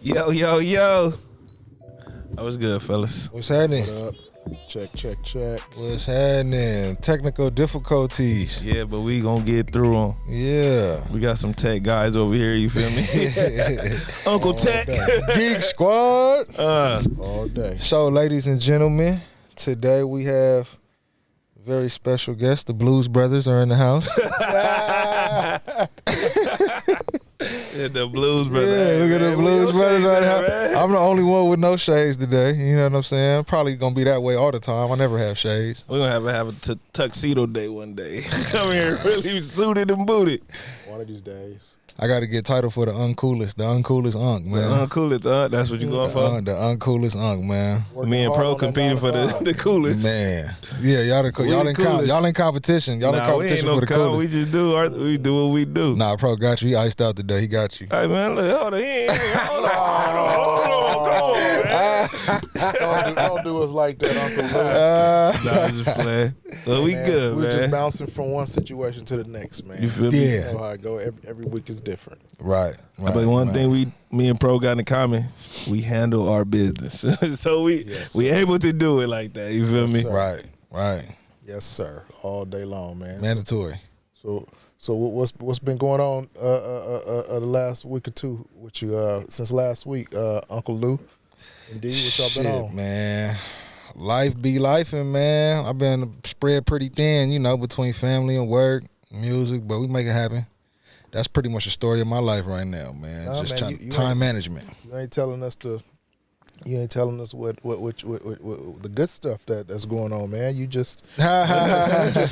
Yo, yo, yo. That was good, fellas. What's happening? What up? Check. What's happening? Technical difficulties. Yeah, but we gonna get through them. Yeah. We got some tech guys over here, you feel me? Uncle Tech. Geek Squad. All day. So, ladies and gentlemen, today we have a very special guest. The Blues Brothers are in the house. Yeah, the Blues Brothers. Yeah, look at the Man, Blues where your Brothers shades are in the at, house. man? I'm the only one with no shades today. You know what I'm saying? Probably gonna be that way all the time. I never have shades. We're gonna have a tuxedo day one day. Come here, really suited and booted. One of these days. I got to get title for the uncoolest Unk, man. The uncoolest, that's what you going for? The uncoolest Unk, man. Me and Pro competing for the coolest. Man, yeah, y'all in competition. Y'all in Nah, we ain't competition no for the coolest. We just do what we do. Nah, Pro got you. He iced out today. He got you. Hey man, look, hold on, hold on, man. Don't do us like that, Uncle Lou. Nah, just playing. Well, we Man, good, we're man. just bouncing from one situation to the next, man. You feel me? You Yeah. know how I go. Every week is different. Right. But one thing me and Pro got in common, we handle our business. So we able to do it like that. You feel me? sir. Right. Yes, sir. All day long, man. Mandatory. So what's been going on the last week or two with you since last week, Uncle Lou? Indeed, what y'all been on? Man. Life be lifing, man. I've been spread pretty thin, between family and work, music, but we make it happen. That's pretty much the story of my life right now, man. Nah, Just man, you time management. You ain't telling us what the good stuff that's going on, man. You just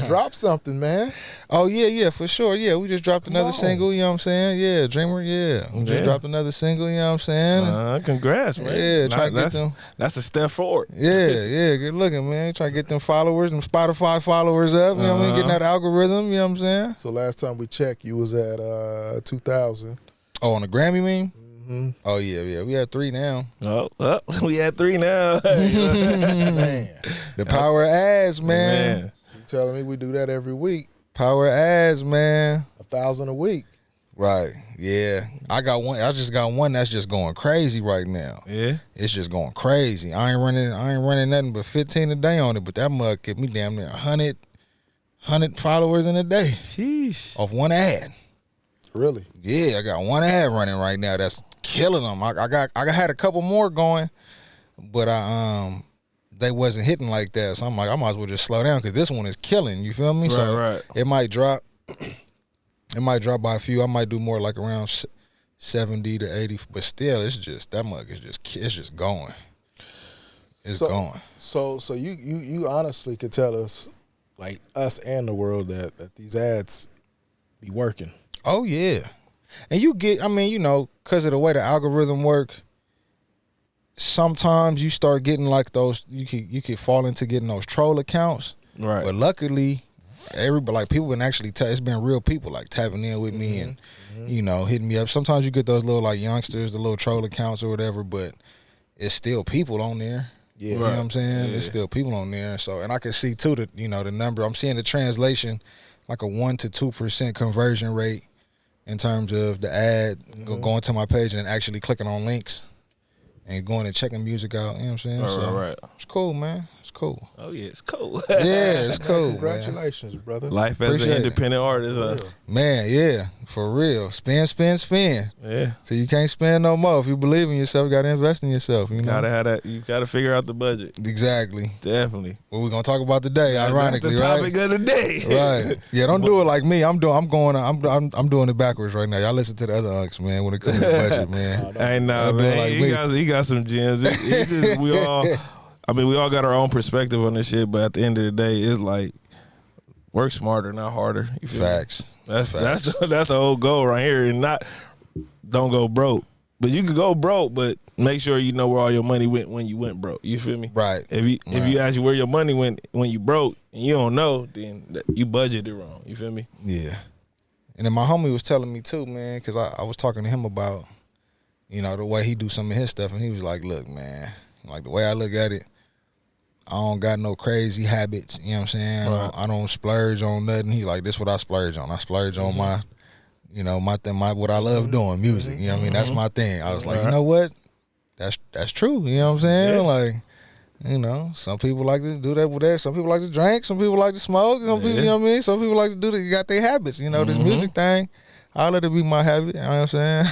dropped something, man. Oh, yeah, for sure. Yeah, we just dropped another single, you know what I'm saying? Yeah, Dreamer, yeah. We just dropped another single, you know what I'm saying? Congrats, man. Yeah, try to get them. That's a step forward. Yeah, good looking, man. Try to get them followers, them Spotify followers up, you know what I mean? Getting that algorithm, you know what I'm saying? So last time we checked, you was at 2,000. Oh, on the Grammy, mean? Mm-hmm. Oh, yeah. We had 3 now. Oh, we had 3 now. Man, The power of ads, man. you telling me we do that every week? Power of ads, man. 1,000 a week. Right. Yeah. I just got one that's just going crazy right now. Yeah. It's just going crazy. I ain't running nothing but 15 a day on it, but that mug get me damn near 100 followers in a day Sheesh. off one ad. Really? Yeah, I got one ad running right now that's killing them. I had a couple more going, but they wasn't hitting like that. So I'm like, I might as well just slow down because this one is killing. You feel me? Right. It might drop. It might drop by a few. I might do more like around 70 to 80, but still, it's just that mug is just going. It's going. So you honestly could tell us, like us and the world, that these ads be working. Oh yeah, and you get. I mean, because of the way the algorithm work, sometimes you start getting like those. You could fall into getting those troll accounts. Right. But luckily, people been actually. It's been real people like tapping in with me and hitting me up. Sometimes you get those little like youngsters, the little troll accounts or whatever, but it's still people on there. Yeah. You know what I'm saying? Yeah. It's still people on there. So, and I can see too that the number. I'm seeing the translation like a 1% to 2% conversion rate in terms of the ad going to my page and actually clicking on links and going and checking music out. You know what I'm saying? Right. It's cool, man. It's cool. Oh yeah, it's cool. Yeah, it's cool. Congratulations, brother. Life as Appreciate an it. independent artist. Man, yeah, for real. Spin. Yeah. So you can't spend no more. If you believe in yourself, you got to invest in yourself. You know? Gotta have that. You gotta figure out the budget. Exactly. Definitely. What we're gonna talk about today, ironically, That's the right? topic of the day. Right. Yeah, don't do it like me. I'm doing it backwards right now. Y'all listen to the other unks, man, when it comes to the budget, man. Hey, nah, Don't do it man. like me. He got some gems. It's just we all got our own perspective on this shit, but at the end of the day, it's like work smarter, not harder. You feel me? Facts. That's the whole goal right here, and don't go broke. But you could go broke, but make sure you know where all your money went when you went broke. You feel me? Right. If you ask you where your money went when you broke and you don't know, then you budgeted wrong. You feel me? Yeah. And then my homie was telling me too, man, because I was talking to him about, the way he do some of his stuff, and he was like, look, man, like the way I look at it, I don't got no crazy habits, you know what I'm saying? Right. I don't splurge on nothing. He like, this what I splurge on. I splurge on my, my thing, what I love doing, music. You know what I mean? That's my thing. I was like, you know what? that's true. You know what I'm saying? Yeah. Like, you know, some people like to do that with that. Some people like to drink. Some people like to smoke. Some people, you know what I mean? Some people like to do that. You got their habits. You know, this music thing, I'll let it be my habit. You know what I'm saying?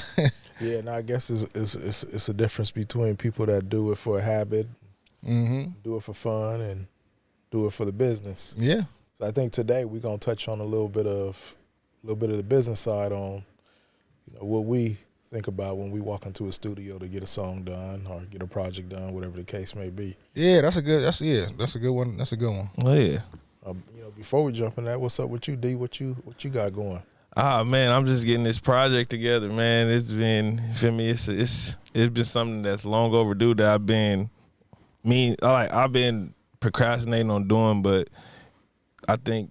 Yeah, and I guess it's a difference between people that do it for a habit, do it for fun, and do it for the business. Yeah. So I think today we're gonna touch on a little bit of the business side on, you know, what we think about when we walk into a studio to get a song done or get a project done, whatever the case may be. Yeah, that's a good one. That's a good one. Oh yeah. You know, before we jump in that, what's up with you, D? What you got going? Man, I'm just getting this project together, man. It's been, for me, it's been something that's long overdue that I've been procrastinating on doing, but I think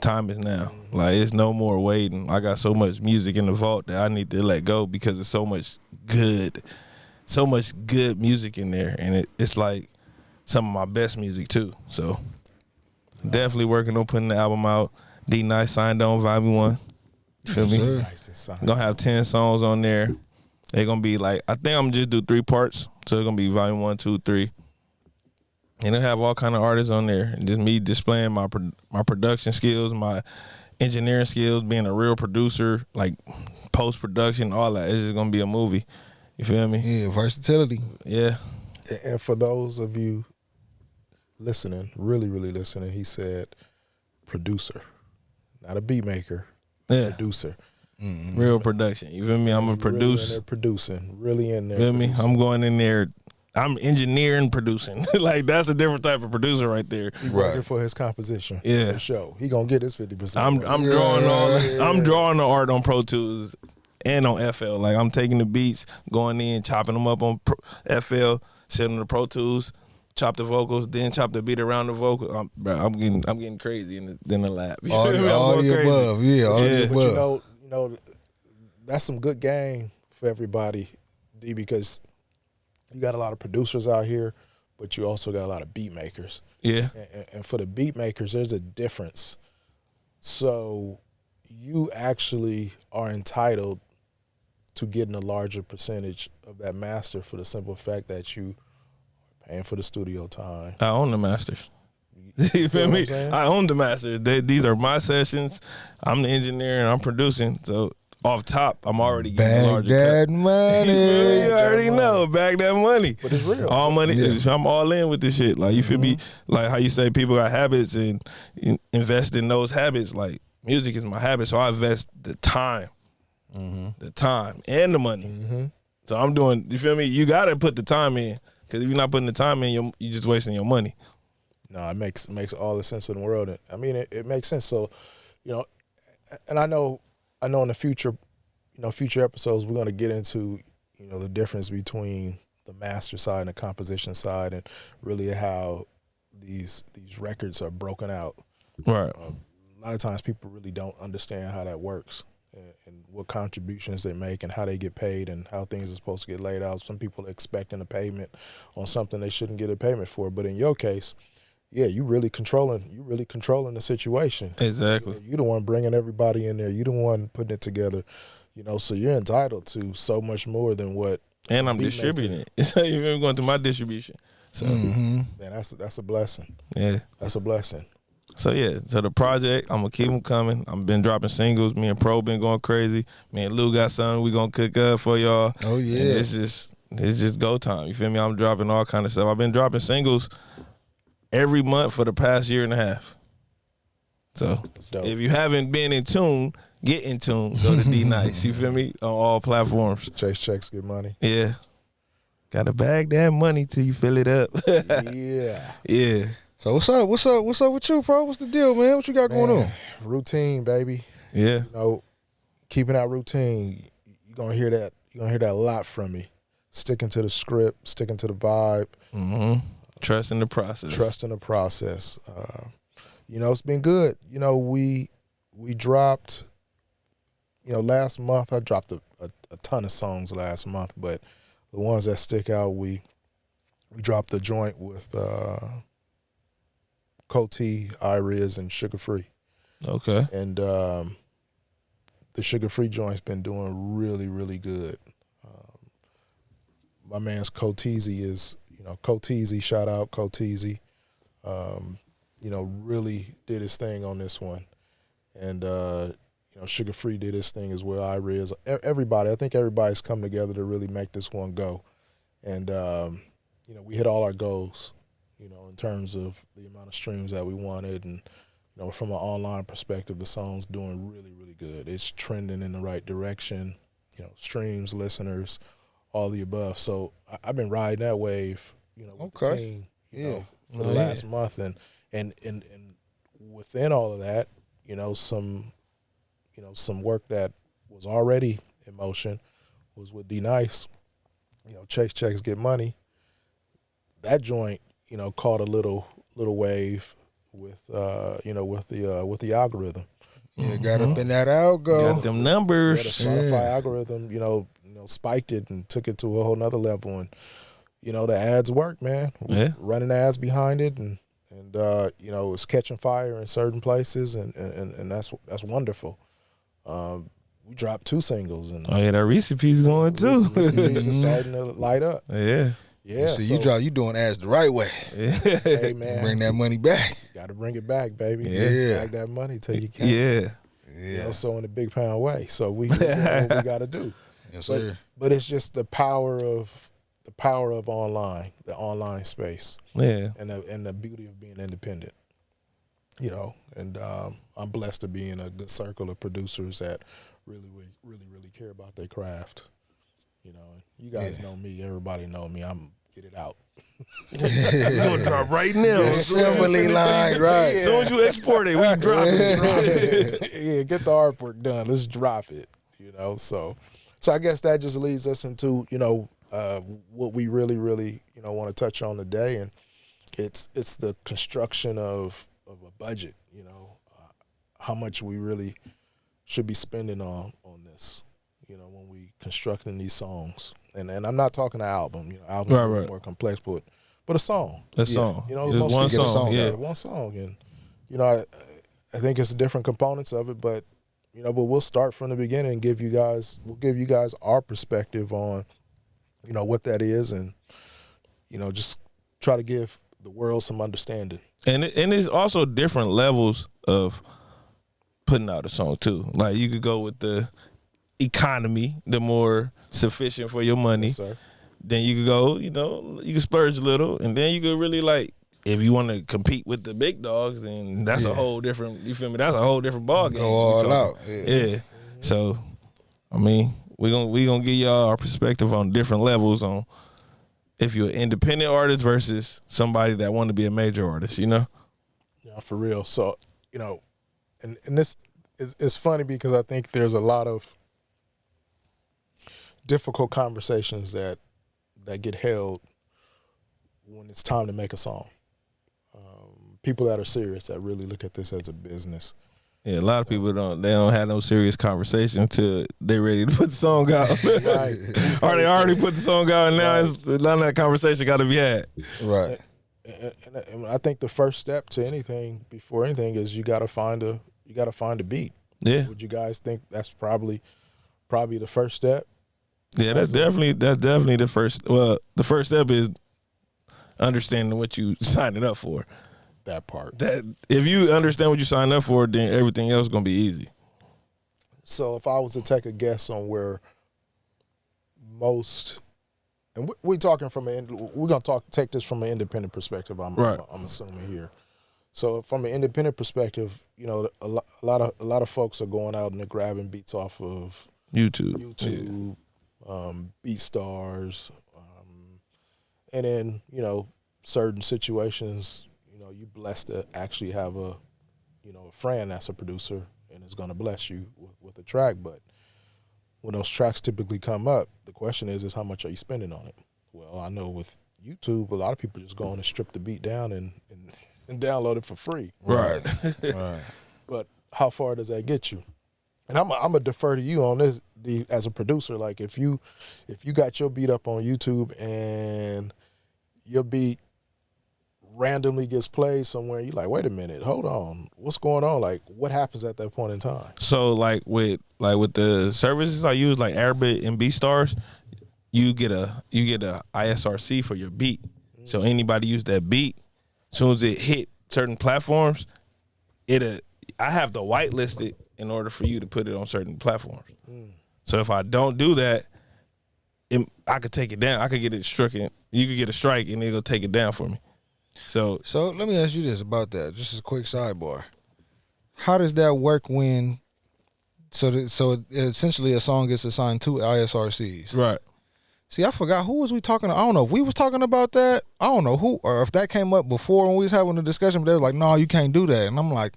time is now. Like, it's no more waiting. I got so much music in the vault that I need to let go because there's so much good music in there, and it's like some of my best music too. So definitely working on putting the album out. D Nice signed on Volume 1. You feel me? Nice. Gonna have 10 songs on there. They're gonna be like, I think I'm gonna just do 3 parts. So it's gonna be Volume 1, 2, 3. And they'll have all kind of artists on there. And just me displaying my production skills, my engineering skills, being a real producer, like post-production, all that. It's just gonna be a movie. You feel me? Yeah, versatility. Yeah. And for those of you listening, really, really listening, he said producer, not a beat maker, producer. Real production. You feel me? I'm a producer. Really in there. Feel me? I'm going in there. I'm engineering, producing. Like, that's a different type of producer right there. He working for his composition. Yeah. For the show. He gonna get his 50%. I'm drawing the art on Pro Tools and on FL. Like, I'm taking the beats, going in, chopping them up on FL, setting them to Pro Tools, chop the vocals, then chop the beat around the vocal. I'm getting crazy in the lab. You All feel me? the above, all the above. But you know, that's some good game for everybody, D, because you got a lot of producers out here, but you also got a lot of beat makers. Yeah. And for the beat makers, there's a difference. So you actually are entitled to getting a larger percentage of that master for the simple fact that you are paying for the studio time. I own the masters. You feel me? I own the masters. These are my sessions. I'm the engineer and I'm producing. So off top, I'm already getting a larger that cut. money. You feel me? You already know. Bag that money. But it's real. All money. Yeah. I'm all in with this shit. Like, you feel me? Like how you say people got habits and invest in those habits. Like, music is my habit, so I invest the time. The time and the money. So I'm doing, you feel me? You got to put the time in, because if you're not putting the time in, you're just wasting your money. No, it makes all the sense in the world. I mean, it makes sense. So, you know, and I know in the future, you know, future episodes, we're going to get into, you know, the difference between the master side and the composition side, and really how these records are broken out. Right. A lot of times people really don't understand how that works and what contributions they make and how they get paid and how things are supposed to get laid out. Some people are expecting a payment on something they shouldn't get a payment for. But in your case, yeah, you really controlling the situation. Exactly. You're the one bringing everybody in there. You're the one putting it together. You know, so you're entitled to so much more than what. And I'm distributing it. It's not even going through my distribution. So, man, that's a blessing. Yeah. That's a blessing. So, yeah. So, the project, I'm going to keep them coming. I've been dropping singles. Me and Pro been going crazy. Me and Lou got something we going to cook up for y'all. Oh, yeah. And it's just go time. You feel me? I'm dropping all kind of stuff. I've been dropping singles every month for the past year and a half. So, if you haven't been in tune, get in tune. Go to D Nice. You feel me? On all platforms. Chase checks, get money. Yeah. Gotta bag that money till you fill it up. Yeah. Yeah. So what's up with you, bro? What's the deal, man? What you got going on? Routine, baby. Yeah. You know, keeping that routine. You're gonna hear that. You're gonna hear that a lot from me. Sticking to the script, sticking to the vibe. Trusting the process. Trusting the process. You know, it's been good. You know, we dropped. You know, last month I dropped a ton of songs last month, but the ones that stick out, we dropped a joint with Coty, Iris, and Sugar Free. Okay. And the Sugar Free joint's been doing really, really good. my man's Koteezy is, Koteezy, shout out Koteezy, really did his thing on this one. And, Sugar Free did his thing as well. Iris, everybody, I think everybody's come together to really make this one go. And, we hit all our goals, in terms of the amount of streams that we wanted. And, from an online perspective, the song's doing really, really good. It's trending in the right direction, streams, listeners, all the above. So I've been riding that wave, with the team, for the last month. And within all of that, some work that was already in motion was with D Nice, Chase Checks Get Money. That joint, caught a little wave with the algorithm. Yeah, got up in that algo. Got them numbers. Yeah, the Spotify algorithm, spiked it and took it to a whole nother level. And, the ads work, man. Yeah. Running ads behind it and it's catching fire in certain places and that's wonderful. We dropped 2 singles and that recipe's going too. Recipe's is starting to light up. Yeah. Yeah. So you doing ads the right way. Yeah. Hey man, bring that money back. Got to bring it back, baby. Yeah. Back that money till you can. Yeah. So in a big pound way. So we do what we got to do. Yes, sir. But it's just the power of online, the online space. Yeah. And the beauty of being independent. And I'm blessed to be in a good circle of producers that really care about their craft. You guys know me. Everybody know me. I'm get it out. We're gonna drop right now. Assembly line, right. As soon as you export it, we drop it. Yeah, get the artwork done. Let's drop it. So I guess that just leads us into what we really want to touch on today, and it's the construction of a budget. How much we really should be spending on this. When we constructing these songs, and I'm not talking an album. Album is more complex, but a song. A song. Most one people get song. a one song, and I think it's different components of it, but but we'll start from the beginning and give you guys our perspective on what that is, and just try to give the world some understanding. And it's also different levels of putting out a song too. Like you could go with the economy, the more sufficient for your money. Yes, sir. Then you could go, you can splurge a little, and then you could really if you want to compete with the big dogs, then that's a whole different. You feel me? That's a whole different ball game. Go all out. Yeah. So, I mean, we gonna give y'all our perspective on different levels on if you're an independent artist versus somebody that want to be a major artist. Yeah, for real. So and this is funny because I think there's a lot of difficult conversations that get held when it's time to make a song. People that are serious, that really look at this as a business. Yeah, a lot of people don't have no serious conversation until they're ready to put the song out. Right. Or they already put the song out, and now none of that conversation got to be had. Right. And I think the first step to anything, before anything, is you got to find a beat. Yeah. Would you guys think that's probably the first step? Yeah, that's definitely the first. Well, the first step is understanding what you signed up for. That part. That if you understand what you signed up for, then everything else is gonna be easy. So if I was to take a guess on where most, and we're talking we're gonna take this from an independent perspective. I'm assuming here. So from an independent perspective, a lot of folks are going out and they're grabbing beats off of YouTube, BeatStars, and then certain situations, you blessed to actually have a friend that's a producer and is going to bless you with a track. But when those tracks typically come up, the question is how much are you spending on it? Well, I know with YouTube, a lot of people just go on and strip the beat down and download it for free. Right. Right. But how far does that get you? And I'm gonna defer to you on this as a producer. Like if you got your beat up on YouTube and your beat randomly gets played somewhere, you're like, wait a minute, hold on, what's going on? Like, what happens at that point in time? So with the services I use, like Airbit and BeatStars, you get a ISRC for your beat. So anybody use that beat, as soon as it hit certain platforms, I have to whitelist it in order for you to put it on certain platforms. So if I don't do that, I could take it down. I could get it stricken. You could get a strike, and it'll take it down for me. So let me ask you this about that. Just as a quick sidebar. How does that work when? So essentially, a song gets assigned 2 ISRCs. right. See, I forgot who was we talking to. I don't know if we was talking about that. I don't know who, or if that came up before when we was having a discussion. But they were like, "No, you can't do that." And I'm like,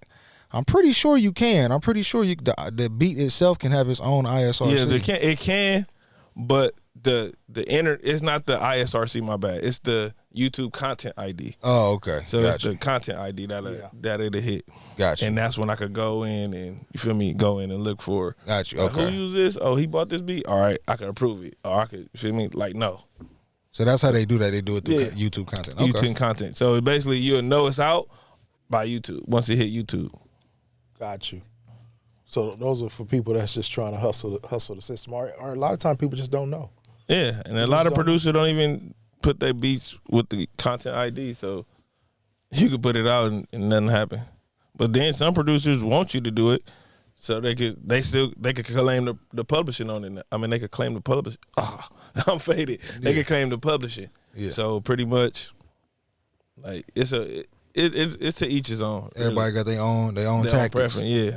"I'm pretty sure you can. I'm pretty sure the beat itself can have its own ISRC." Yeah, it can, but the it's not the ISRC. My bad. It's the YouTube content ID. Oh, okay. So it's the content ID that it'll hit. Gotcha. And that's when I could go in and, you feel me, go in and look for. Got you. Like, Okay. who used this? Oh, he bought this beat? All right, I can approve it. Or I could, you feel me? Like, no. So that's how they do that. They do it through YouTube content. Okay. YouTube content. So basically, you'll know it's out by YouTube once it hit YouTube. Got you. So those are for people that's just trying to hustle the system. Or a lot of times people just don't know. Yeah, and a lot of producers don't even put their beats with the content ID, so you could put it out and nothing happen. But then some producers want you to do it, so they could claim the publishing on it. I mean, they could claim the publishing. I'm faded. They could claim the publishing. Yeah. So pretty much, like it's to each his own. Everybody got their own tactics. Preference. Yeah.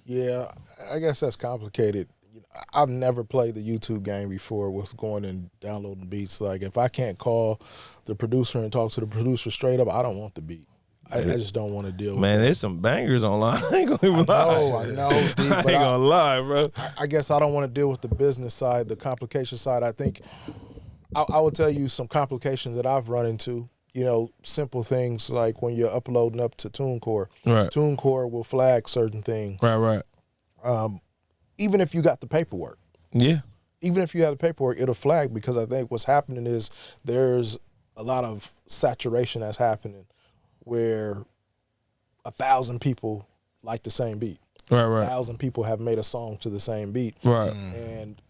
Yeah, I guess that's complicated. I've never played the YouTube game before with going and downloading beats. Like, if I can't call the producer and talk to the producer straight up, I don't want the beat. I just don't want to deal with it. Man, there's some bangers online. I ain't gonna even lie. I know, dude, I ain't gonna lie, bro. I guess I don't want to deal with the business side, the complication side. I think I will tell you some complications that I've run into. You know, simple things like when you're uploading up to TuneCore. Right. TuneCore will flag certain things. Right. Even if you got the paperwork. Yeah. Even if you have the paperwork, it'll flag, because I think what's happening is there's a lot of saturation that's happening where 1,000 people like the same beat. Right. 1,000 people have made a song to the same beat. Right. And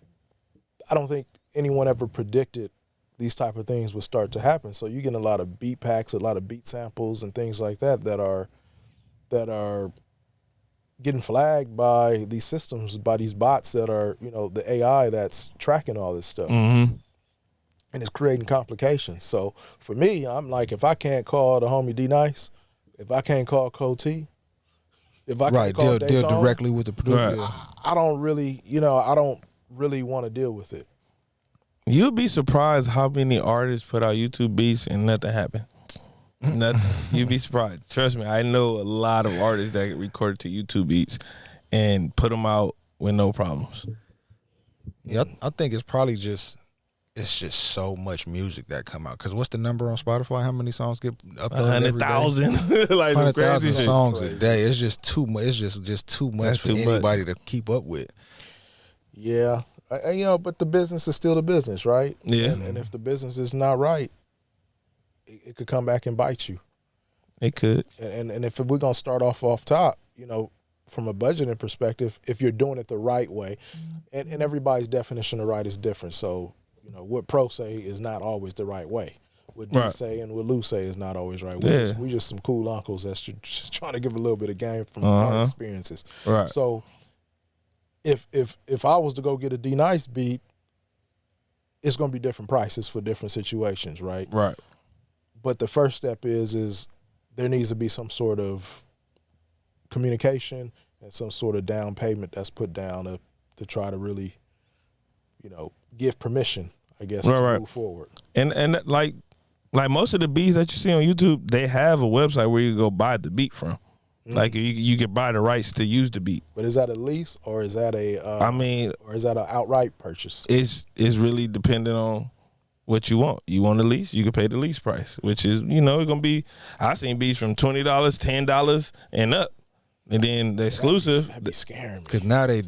I don't think anyone ever predicted these type of things would start to happen. So you get a lot of beat packs, a lot of beat samples and things like that that are getting flagged by these systems, by these bots that are, you know, the AI that's tracking all this stuff. Mm-hmm. And it's creating complications. So for me, I'm like, if I can't call the homie D Nice, if I can't call Cold T, if I can't call deal directly with the producer. Right. I don't really want to deal with it. You'd be surprised how many artists put out YouTube beats and nothing happened. Nothing. You'd be surprised. Trust me, I know a lot of artists that recorded to YouTube beats and put them out with no problems. Yeah, I think it's probably just so much music that come out. Because what's the number on Spotify? How many songs get uploaded? 100,000. Like 100,000 songs shit. a day. It's just too much. It's just too much That's for too anybody to keep up with. Yeah. But the business is still the business, right? Yeah. And if the business is not right, it could come back and bite you. It could. And if we're going to start off top, you know, from a budgeting perspective, if you're doing it the right way, and everybody's definition of right is different. So, you know, what pro say is not always the right way. What D say and what Lou say is not always right. We just some cool uncles that's just trying to give a little bit of game from our experiences. Right. So if I was to go get a D Nice beat, it's going to be different prices for different situations, right? Right. But the first step is there needs to be some sort of communication and some sort of down payment that's put down to try to really, you know, give permission, I guess, to move forward. And like most of the beats that you see on YouTube, they have a website where you can go buy the beat from. Mm-hmm. Like you can buy the rights to use the beat. But is that a lease or is that or is that an outright purchase? It's really dependent on what you want. You want a lease, you can pay the lease price, which is, you know, it's gonna be. I seen beats from $20, $10 and up, and then the exclusive. That'd be scaring me. Because now they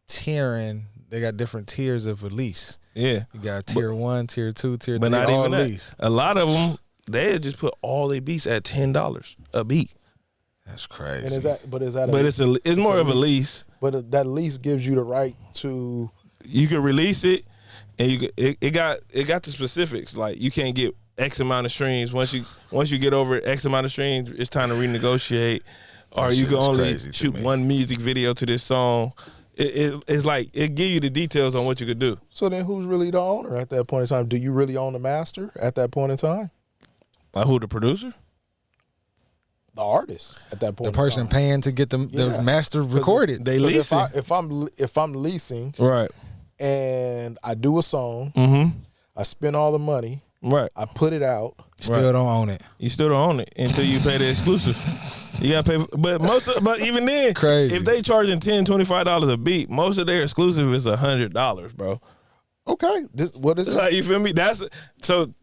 tiering. They got different tiers of a lease. Yeah, you got tier 1, tier 2, tier 3. But not even that. Lease. A lot of them they just put all their beats at $10 a beat. That's crazy. And is that? But it's more of a lease. But that lease gives you the right to. You can release it. and it got the specifics. Like you can't get X amount of streams. Once you get over X amount of streams, it's time to renegotiate. Or you can only shoot one music video to this song. It's like it give you the details on what you could do. So then, who's really the owner at that point in time? Do you really own the master at that point in time? Like who, the producer? The artist at that point. The person paying to get the master recorded. They leasing. If I'm leasing, right, and I do a song, I spend all the money, right, I put it out, still don't own it. You still don't own it until you pay the exclusive. You gotta pay, but even then, crazy. If they charging $10, $25 a beat, most of their exclusive is $100, bro. Okay, what is it? Like, you feel me? That's so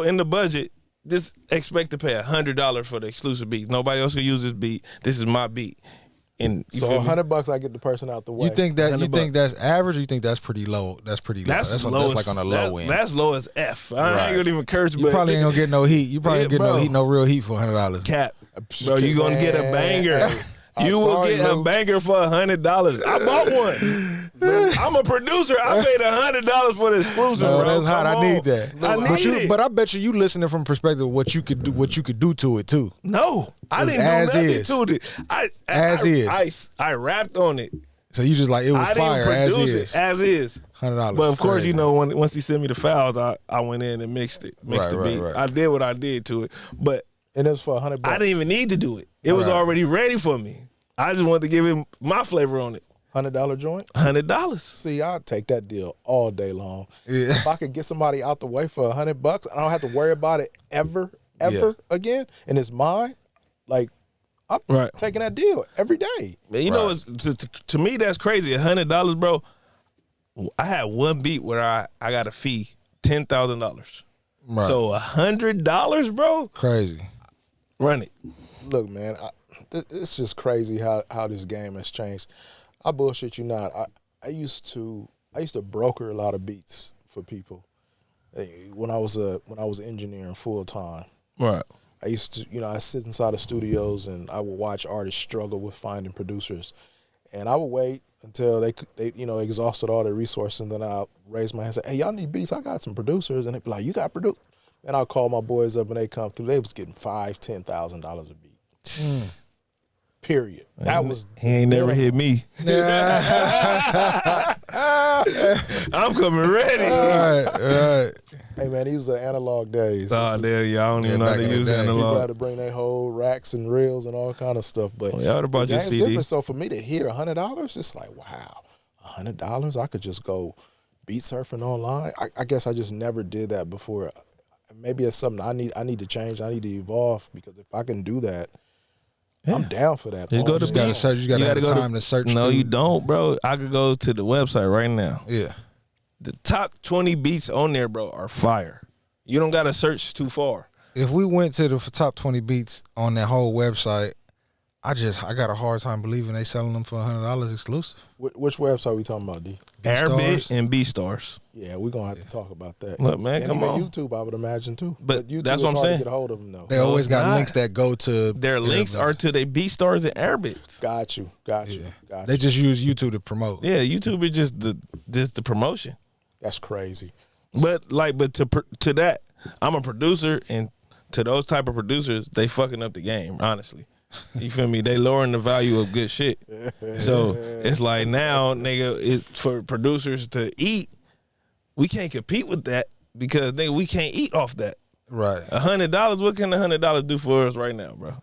in the budget. Just expect to pay $100 for the exclusive beat. Nobody else can use this beat. This is my beat. And so $100, I get the person out the way. You think that's average? Or you think that's pretty low? That's pretty low. That's like on the low end. That's low as F. I ain't gonna even curse. You probably ain't gonna get no heat. You probably ain't get no real heat for $100. Cap, bro. You gonna get a banger. You will get a banger for $100. I bought one. I'm a producer. I paid $100 for the exclusive. No, bro. that's hot. I need that. I need it. But I bet you listening from perspective of what you could do to it too. No, I didn't do nothing to it. I rapped on it. So you just like it was I fire didn't as produce is. it as is. $100. But of course, you know, once he sent me the files, I went in and mixed the beat. Right. I did what I did to it, but and it was for $100. I didn't even need to do it. It was already ready for me. I just wanted to give him my flavor on it. $100 joint? $100. See, I'd take that deal all day long. Yeah. If I could get somebody out the way for $100, I don't have to worry about it ever again, and it's mine. Like, I'm taking that deal every day. Man, you know, to me that's crazy. $100, bro. I had one beat where I got a fee, $10,000. Right. So $100, bro. Crazy. Run it. Look, man, it's just crazy how this game has changed. I bullshit you not. I used to broker a lot of beats for people when I was engineering full time. Right. I used to, I sit inside of studios and I would watch artists struggle with finding producers, and I would wait until they exhausted all their resources, and then I'll raise my hand and say, "Hey, y'all need beats? I got some producers," and they'd be like, "You got producers?" And I'll call my boys up and they come through. They was getting $5,000-$10,000 a beat. Period. He ain't never hit me. I'm coming ready. Right. Hey man, these are the analog days. Oh, there y'all don't even know how to use People analog. had to bring their whole racks and reels and all kind of stuff. But y'all would have bought your CD. Different. So for me to hear $100, it's like, wow, $100. I could just go beat surfing online. I guess I just never did that before. Maybe it's something I need to change. I need to evolve, because if I can do that, I'm down for that. Just go to gotta search. You gotta have time to search. No, you don't, bro. I could go to the website right now. Yeah. The top 20 beats on there, bro, are fire. You don't gotta search too far. If we went to the top 20 beats on that whole website, I got a hard time believing they selling them for $100 exclusive. Which website we talking about, D? Airbit and B-Stars. Yeah, we're gonna have to talk about that. Look, man, and come on. YouTube, I would imagine too. But YouTube that's what I'm hard saying. To get a hold of them though. They always got links that go to their links are to their B-Stars and Airbits. Got you. They just use YouTube to promote. Yeah, YouTube is just the promotion. That's crazy. But to that, I'm a producer, and to those type of producers, they fucking up the game, honestly. You feel me? They lowering the value of good shit. So it's like now, nigga, it's for producers to eat. We can't compete with that because, nigga, we can't eat off that. Right. $100. What can $100 do for us right now, bro?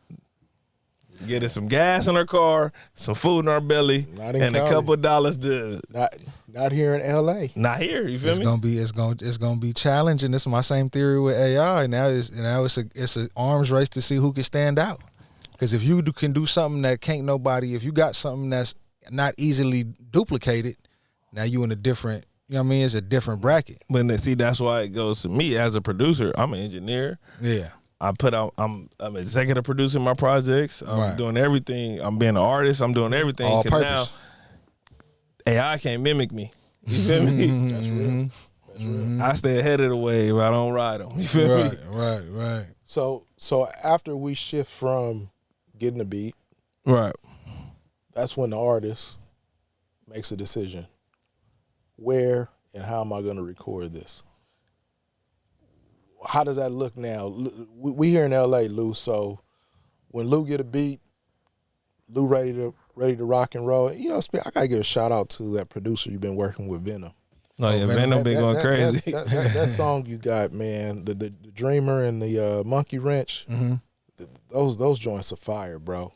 Get us some gas in our car, some food in our belly, and Cali. a couple of dollars to. Not here in LA. Not here. You feel me? It's gonna be challenging. This is my same theory with AI. Now it's an arms race to see who can stand out. Because if you can do something that can't nobody, if you got something that's not easily duplicated, now you in a different, you know what I mean? It's a different bracket. But see, that's why it goes to me as a producer. I'm an engineer. Yeah. I'm executive producing my projects. I'm doing everything. I'm being an artist. I'm doing everything. All purpose. Now, AI can't mimic me. You feel me? That's real. That's real. I stay ahead of the wave. I don't ride them. You feel me? Right. So after we shift from getting a beat, Right. that's when the artist makes a decision. Where and how am I going to record this? How does that look now? We here in LA, Lou, so when Lou get a beat, Lou ready to rock and roll. You know, I got to give a shout out to that producer you've been working with, Venom. No, yeah, Venom been going crazy. That song you got, man, the Dreamer and the Monkey Wrench, those joints are fire, bro.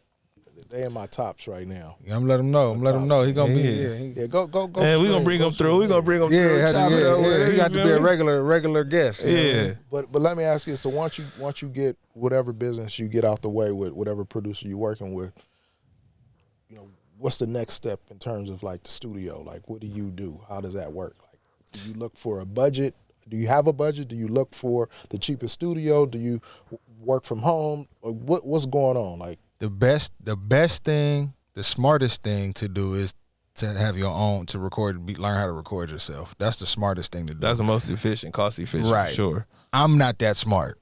They in my tops right now. Yeah, I'm let him know. He gonna be here. Yeah, go. Man, we gonna bring him through. We gonna bring him through. Yeah, he got to be a regular guest. Yeah. But let me ask you. So once you get whatever business you get out the way with, whatever producer you're working with, you know, what's the next step in terms of like the studio? Like, what do you do? How does that work? Like, do you look for a budget? Do you have a budget? Do you look for the cheapest studio? Do you work from home? Or what's going on? Like, the best thing, the smartest thing to do is to have your own, to record, learn how to record yourself. That's the smartest thing to do. That's the most efficient, cost efficient, right? For sure. I'm not that smart.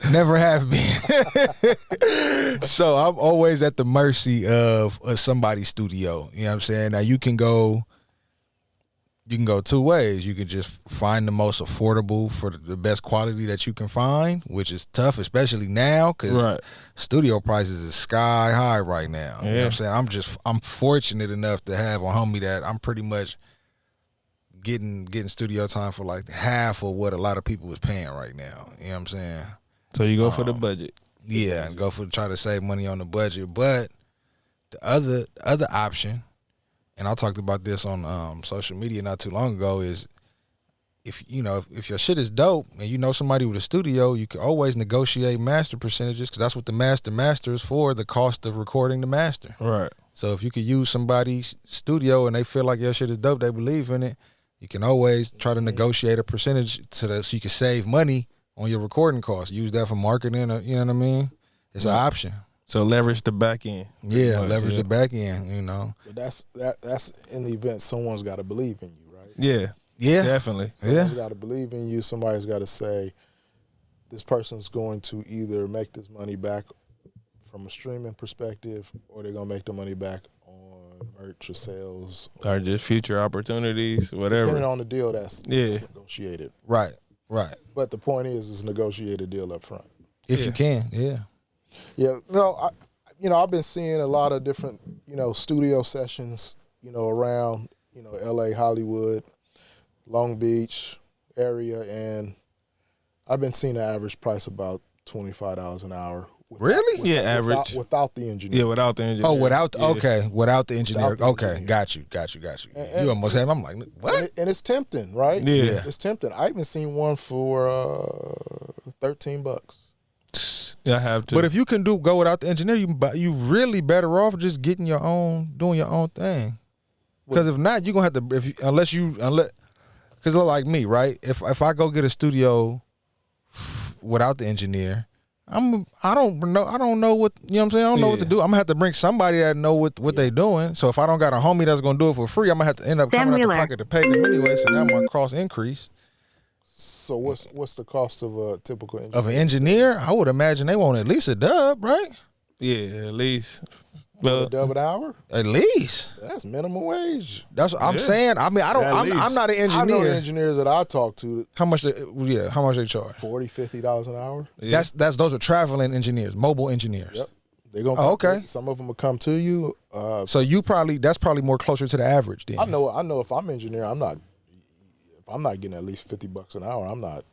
Never have been. So I'm always at the mercy of somebody's studio. You know what I'm saying? Now you can go two ways. You can just find the most affordable for the best quality that you can find, which is tough, especially now because studio prices is sky high right now. You know what I'm saying? I'm fortunate enough to have a homie that I'm pretty much getting studio time for like half of what a lot of people is paying right now. You know what I'm saying? So you go for the budget. Yeah, try to save money on the budget. But the other option, and I talked about this on social media not too long ago, is if your shit is dope and you know somebody with a studio, you can always negotiate master percentages because that's what the master is for, the cost of recording the master. Right. So if you could use somebody's studio and they feel like your shit is dope, they believe in it, you can always try to negotiate a percentage so you can save money on your recording costs. Use that for marketing, you know what I mean? It's an option. So leverage the back end. Yeah, leverage the back end, you know. But that's in the event someone's got to believe in you, right? Yeah. Definitely. Someone's got to believe in you. Somebody's got to say, this person's going to either make this money back from a streaming perspective or they're going to make the money back on merch or sales. Or just future opportunities, whatever. Depending on the deal that's negotiated. Right. But the point is, it's a negotiated deal up front. If you can, yeah. Yeah, no, I've been seeing a lot of different, studio sessions, around, LA, Hollywood, Long Beach area, and I've been seeing the average price about $25 an hour. Really? Average. Without the engineer. Yeah, without the engineer. Oh, without the engineer. Okay, got you. And, you almost have. I'm like, what? And it's tempting, right? Yeah. It's tempting. I even seen one for $13. I have to. But if you can go without the engineer, you really better off just getting doing your own thing. Because if not, you're gonna have to unless because like me, right? If I go get a studio without the engineer, I don't know what, you know what I'm saying? I don't know what to do. I'm gonna have to bring somebody that know what they doing. So if I don't got a homie that's gonna do it for free, I'm gonna have to end up coming out the pocket to pay them anyway. So now my cost increase. So what's the cost of a typical engineer? Of an engineer? I would imagine they want at least a dub, right? Yeah, at least. A dub an hour? At least. That's minimum wage. That's what I'm saying. I mean, I'm not an engineer. I know the engineers that I talk to. How much they charge? $40-$50 an hour. Yeah. Those are traveling engineers, mobile engineers. Yep. They're gonna okay. Some of them will come to you. So that's probably more closer to the average then. I know if I'm an engineer, I'm not getting at least $50 an hour, I'm not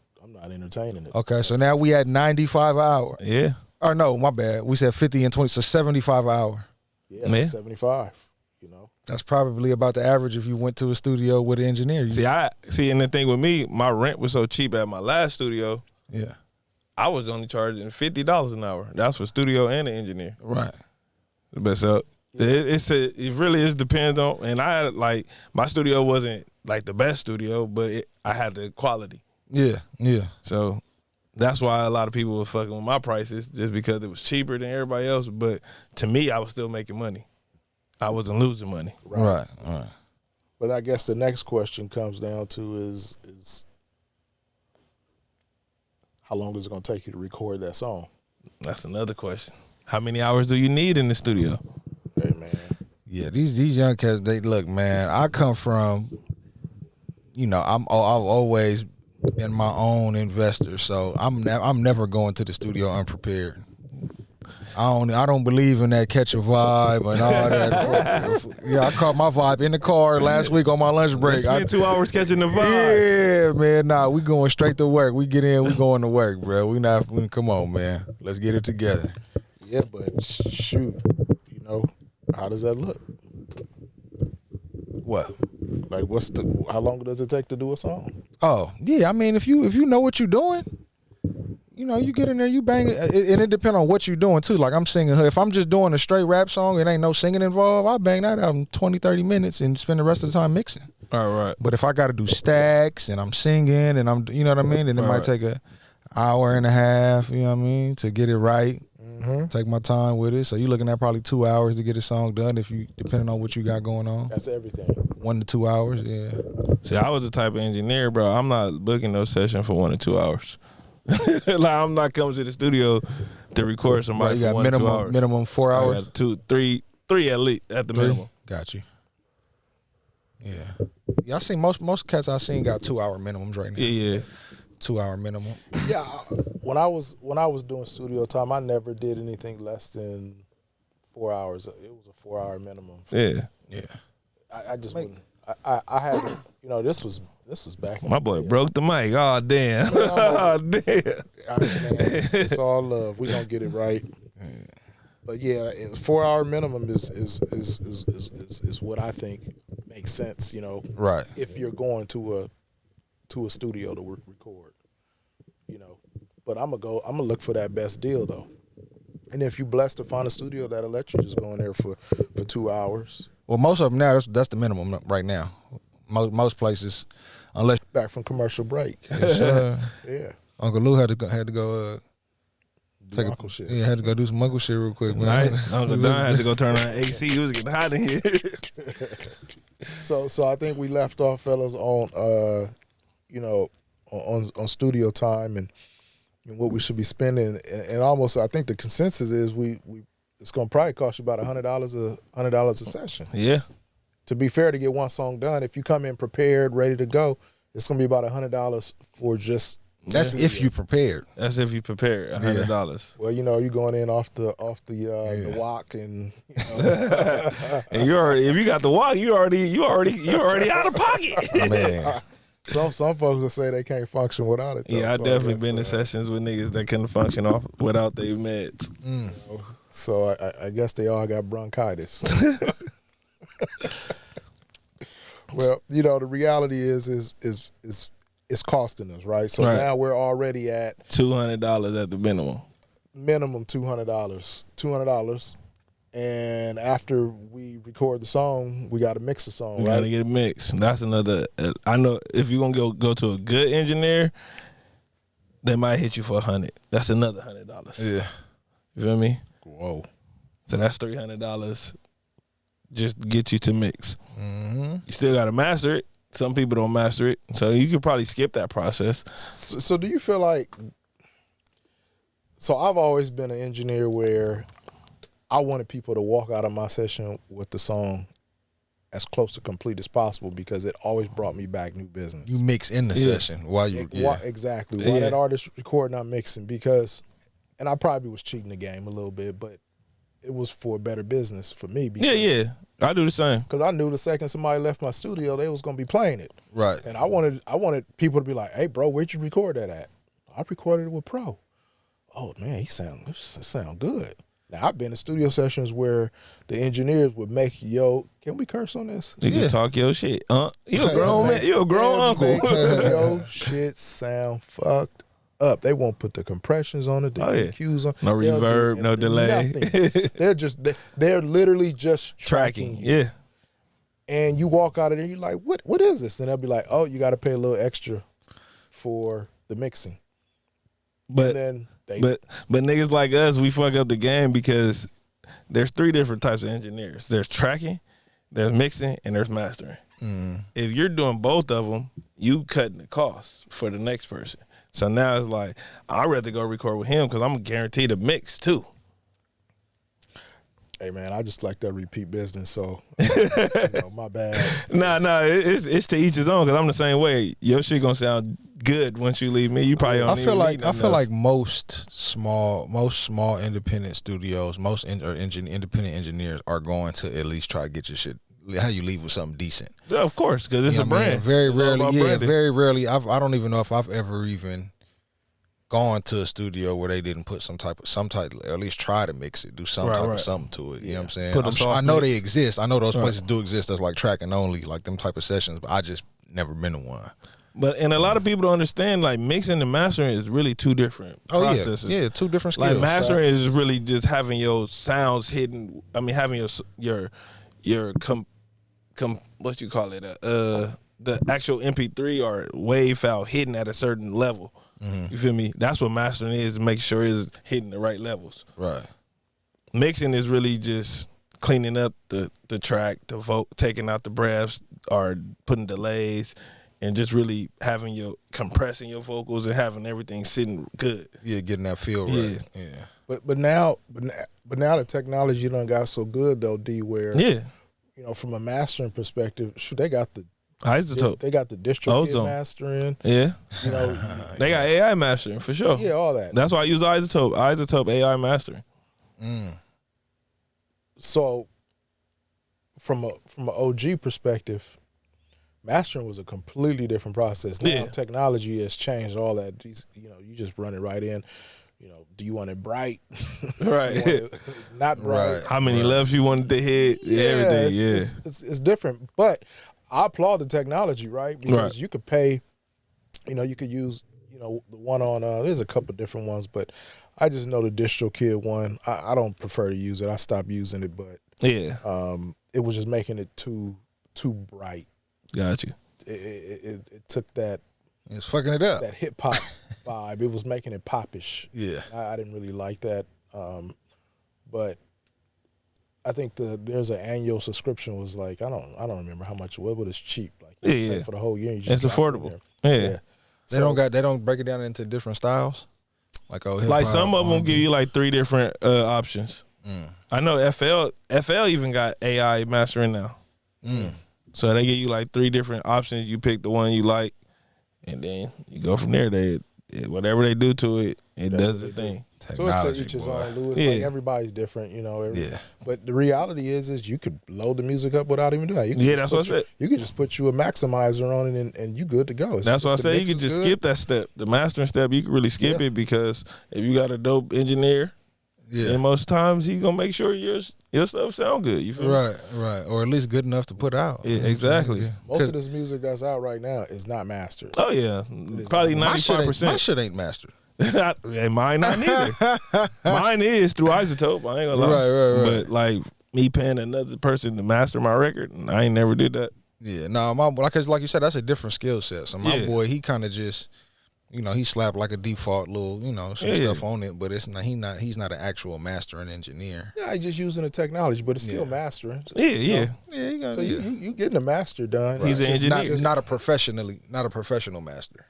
entertaining it. Okay, so now we at 95 an hour. Yeah. Or no, my bad. We said 50 and 20, so 75 an hour. Yeah, 75. That's probably about the average if you went to a studio with an engineer. And the thing with me, my rent was so cheap at my last studio. Yeah. I was only charging $50 an hour. That's for studio and an engineer. Right. But so it really is depends on, and I had my studio wasn't like the best studio, but I had the quality. Yeah. So that's why a lot of people were fucking with my prices, just because it was cheaper than everybody else. But to me, I was still making money. I wasn't losing money. Right. But I guess the next question comes down to is how long is it going to take you to record that song? That's another question. How many hours do you need in the studio? Hey, man. Yeah, these young cats, they look, man, I come from I've always been my own investor, so I'm never going to the studio unprepared. I don't believe in that catch a vibe and all that. Yeah, I caught my vibe in the car last week on my lunch break. I spent 2 hours catching the vibe. Yeah, man. Nah, we going straight to work. We get in, we going to work, bro. Come on, man. Let's get it together. Yeah, but shoot, how does that look? What? Like, how long does it take to do a song? Oh, yeah. I mean, if you know what you're doing, you get in there, you bang it, and it depends on what you're doing too. Like I'm singing, if I'm just doing a straight rap song, it ain't no singing involved, I bang that out in 20, 30 minutes and spend the rest of the time mixing. All right. But if I got to do stacks and I'm singing and I'm, you know what I mean, then it might take an hour and a half, you know what I mean, to get it right. Mm-hmm. Take my time with it. So you're looking at probably 2 hours to get a song done depending on what you got going on. That's everything. 1 to 2 hours, yeah. See, I was the type of engineer, bro. I'm not booking no session for 1 to 2 hours. Like I'm not coming to the studio to record somebody for 1 to 2 hours. Minimum 4 hours. I got 2, 3 at least at the minimum. Got you. Yeah, I seen most cats I seen got 2 hour minimums right now. Yeah. 2 hour minimum. Yeah, when I was doing studio time, I never did anything less than 4 hours. It was a 4 hour minimum. Yeah. I just wouldn't. I had to, this was back in my boy broke the mic. Oh damn. Oh damn. It's all love. We gonna get it right. But yeah, 4 hour minimum is what I think makes sense. Right. If you're going to a studio to record, But I'm gonna look for that best deal though. And if you're blessed to find a studio that'll let you just go in there for 2 hours. Well, most of them now that's the minimum right now. Most places, unless back from commercial break. Yes, Yeah. Uncle Lou had to go take uncle shit. Yeah, had to go do some uncle shit real quick, man. Right. Uncle Don had to go turn on AC. It was getting hot in here. So I think we left off, fellas, on on studio time and what we should be spending, and almost I think the consensus is we it's gonna probably cost you about $100 a session. Yeah. To be fair, to get one song done, if you come in prepared, ready to go, it's gonna be about $100 for just. That's if you prepared. That's if you prepared $100. Well, you're going in off the walk and. And if you got the walk, you already out of pocket. Man. Some folks will say they can't function without it. Though, yeah, I definitely been in sessions with niggas that couldn't function off without their meds. So I guess they all got bronchitis. Well, the reality is it's costing us, right? So now we're already at $200 at the minimum. Minimum $200. And after we record the song, we got to mix the song, You right? gotta get it mixed. That's another. I know if you're gonna go to a good engineer, they might hit you for $100. That's another $100. Yeah, you feel me? Whoa. So that's $300. Just get you to mix. Mm-hmm. You still gotta master it. Some people don't master it, so you could probably skip that process. So do you feel like? So I've always been an engineer where I wanted people to walk out of my session with the song as close to complete as possible because it always brought me back new business. You mix in the session while you exactly. While that artist recording, I'm mixing because, and I probably was cheating the game a little bit, but it was for better business for me. Yeah, I do the same. Because I knew the second somebody left my studio, they was gonna be playing it. Right. And I wanted people to be like, "Hey, bro, where'd you record that at?" I recorded it with Pro. Oh man, he sound good. Now I've been in studio sessions where the engineers would make, can we curse on this? You can talk your shit. You a grown man. You a grown uncle. Yo, shit sound fucked up. They won't put the compressions on it, the EQs on. No reverb, no delay. They're literally just Tracking. tracking. Yeah. And you walk out of there, you're like, what is this? And they'll be like, oh, you got to pay a little extra for the mixing. But and then but niggas like us, we fuck up the game because there's 3 different types of engineers. There's tracking, there's mixing, and there's mastering. If you're doing both of them, you cutting the costs for the next person. So now it's like, I'd rather go record with him because I'm guaranteed a mix too. Hey man, I just like that repeat business, so my bad. Nah, it's to each his own. Cause I'm the same way. Your shit gonna sound good once you leave me. You probably don't. I feel like most small independent studios, independent engineers are going to at least try to get your shit. How you leave with something decent? Yeah, of course, because it's a brand. Very rarely. I don't even know if I've ever even gone to a studio where they didn't put some type, at least try to mix it, do some type of something to it. You know what I'm saying? I know they exist. I know those places do exist. That's like tracking only, like them type of sessions. But I just never been to one. And a lot of people don't understand, like, mixing and mastering is really two different processes. Yeah, two different skills. Like, mastering is really just having your sounds hidden. I mean, having your what you call it? The actual MP3 or wave file hidden at a certain level. Mm-hmm. You feel me? That's what mastering is, make sure it's hitting the right levels. Right. Mixing is really just cleaning up the track, taking out the breaths or putting delays, and just really compressing your vocals and having everything sitting good. Yeah, getting that feel right. Yeah. But now the technology done got so good though, D, where from a mastering perspective, shoot, they got the isotope. They got the distro mastering. Yeah. They got AI mastering for sure. Yeah, all that. That's why I use isotope. Isotope AI mastering. So from a OG perspective, mastering was a completely different process. Now technology has changed all that. You just run it right in. Do you want it bright? Right. Not bright. How many levels you wanted to hit? Everything. It's different. But I applaud the technology, right? Because you could pay, you could use, the one on, there's a couple different ones, but I just know the DistroKid one. I don't prefer to use it. I stopped using it, but it was just making it too bright. Got you. It took that. It's fucking it up. That hip hop vibe. It was making it popish. Yeah. I didn't really like that. But I think there's an annual subscription was like, I don't remember how much it was, but it's cheap. Like pay for the whole year. It's affordable. Yeah. They don't break it down into different styles. Like some of them give you like 3 different options. I know FL even got AI mastering now. So they give you like 3 different options. You pick the one you like, and then you go from there. Whatever they do to it, it does the thing. Technology, so it's each his own, Lewis. Like everybody's different, But the reality is you could load the music up without even doing that. That's what I said. You could just put you a maximizer on it and you good to go. That's what I said. You could just skip that step. The mastering step, you can really skip it, because if you got a dope engineer, and most times he's gonna make sure your stuff sound good. You feel me? Right, or at least good enough to put out. Yeah, exactly. Most of this music that's out right now is not mastered. Oh yeah, probably 95%. My shit ain't mastered. Mine not neither. Mine is through Isotope. I ain't gonna lie. Right. But like me paying another person to master my record, I ain't never did that. Yeah, no, because like you said, that's a different skill set. So my boy, he kind of just, he slapped like a default little, some stuff on it, but it's not. He's not an actual mastering engineer. Yeah, he's just using the technology, but it's still mastering. Yeah. So you getting the master done. He's an engineer, not a professional master.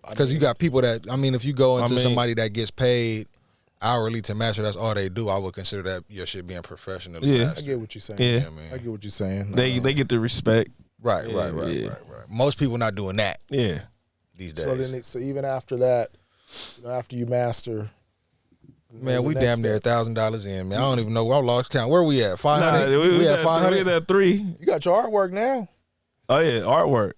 Because you got people that, if you go into somebody that gets paid hourly to master, that's all they do, I would consider that your shit being professional. I get what you're saying. Yeah. I get what you're saying. They get the respect. Right. Most people not doing that. Yeah. These days. So even after that, after you master, man, we damn near $1,000 in, man. I don't even know. I lost count. Where we at? 500. We at 500. We at 3. You got your artwork now. Oh yeah, artwork.